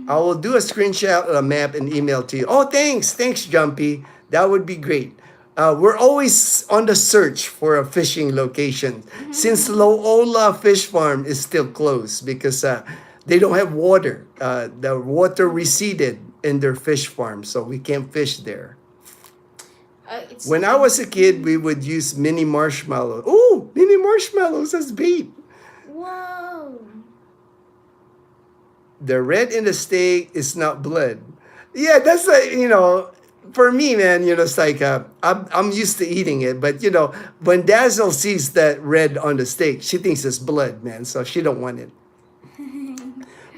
I will do a screenshot of a map and email to you. Oh, thanks, Jumpy. That would be great. We're always on the search for a fishing location. Since Lo'ola Fish Farm is still closed because they don't have water. The water receded in their fish farm, so we can't fish there. When I was a kid, we would use mini marshmallows. Oh, mini marshmallows as bait. Wow. The red in the steak is not blood. Yeah, that's for me, man, it's like I'm used to eating it, but when Dazzle sees that red on the steak, she thinks it's blood, man, so she don't want it.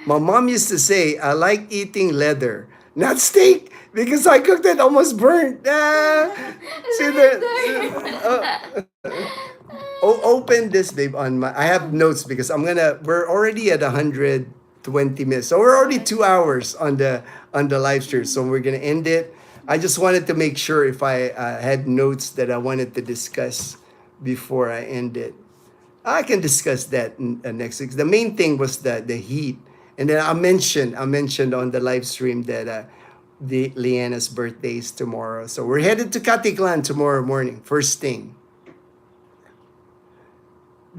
My mom used to say, I like eating leather, not steak, because I cooked it almost burnt. See there. Open this, babe. I have notes because we're already at 120 minutes, so we're already 2 hours on the live stream, so we're gonna end it. I just wanted to make sure if I had notes that I wanted to discuss before I end it. I can discuss that next week. The main thing was the heat. And then I mentioned on the live stream that the Lyanna's birthday is tomorrow. So we're headed to Katiklan tomorrow morning, first thing.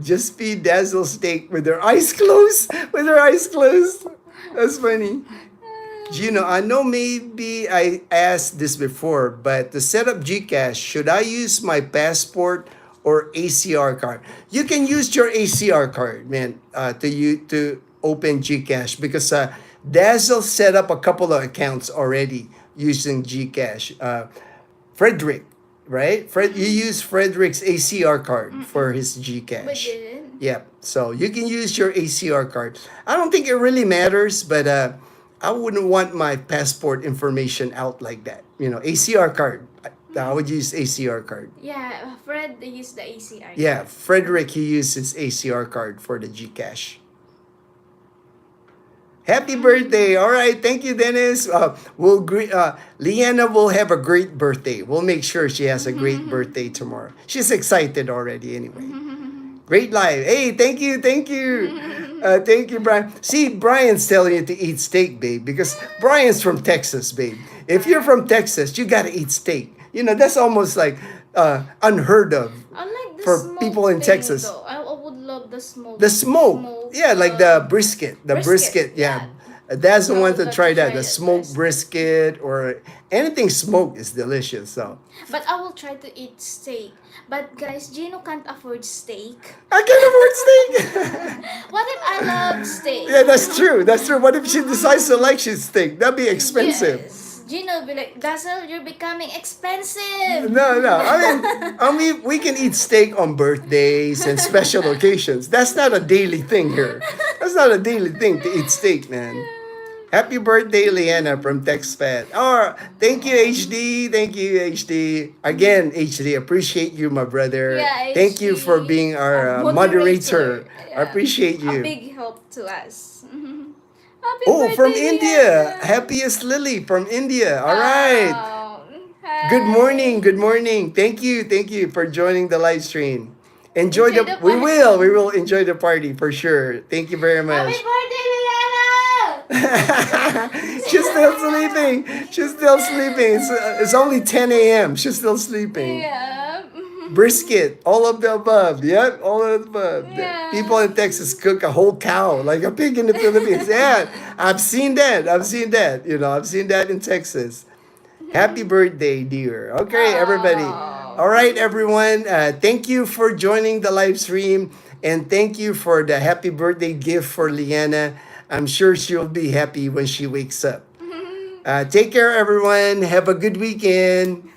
Just feed Dazzle steak with her eyes closed. That's funny. Gino, I know maybe I asked this before, but to set up GCash, should I use my passport or ACR card? You can use your ACR card, man, to open GCash because Dazzle set up a couple of accounts already using GCash. Frederick, right? You use Frederick's ACR card for his GCash. But did. Yeah, so you can use your ACR card. I don't think it really matters, but I wouldn't want my passport information out like that. ACR card. I would use ACR card. Yeah, Fred used the ACR. Yeah, Frederick, he uses ACR card for the GCash. Happy birthday. All right. Thank you, Dennis. Lyanna will have a great birthday. We'll make sure she has a great birthday tomorrow. She's excited already anyway. Great live. Hey, thank you. Thank you, Brian. See, Brian's telling you to eat steak, babe, because Brian's from Texas, babe. If you're from Texas, you got to eat steak. That's almost like unheard of. I like the For smoke people in thing, Texas. though. I would love the smoke. The smoke. Yeah, like the brisket. The brisket, yeah. That's the I one would to like try to that. try The that smoked first. brisket or anything smoked is delicious. So But I will try to eat steak. But guys, Gino can't afford steak. I can afford steak. What if I love steak? Yeah, that's true. What if she decides to like steak? That'd be expensive. Yes, Gino will be like, Dazzle, you're becoming expensive. No, no. I mean, we can eat steak on birthdays and special occasions. That's not a daily thing here. That's not a daily thing to eat steak, man. Happy birthday, Lyanna from TextPad. Oh, thank you, HD. Thank you, HD. Again, HD, appreciate you, my brother. Yeah, Thank you for HD, being our moderator. moderator. I Yeah. appreciate A you. big help to us. Happy Oh, from birthday, India. Lyanna. Happiest Lily from India. All right. Oh, Good hi. morning. Good morning. Thank you. Thank you for joining the live stream. Enjoy Enjoy the the we party. will. We will enjoy the party for sure. Thank you very much. Happy birthday, Lyanna. She's still sleeping. She's still sleeping. It's only 10 a.m. She's still sleeping. Yeah. Brisket, all of the above. Yep, all of the above. Yeah. People in Texas cook a whole cow, like a pig in the Philippines. Yeah, I've seen that. I've seen that. I've seen that in Texas. Happy birthday, dear. Okay, everybody. Aw. All right, everyone. Thank you for joining the live stream. And thank you for the happy birthday gift for Lyanna. I'm sure she'll be happy when she wakes up. Take care, everyone. Have a good weekend.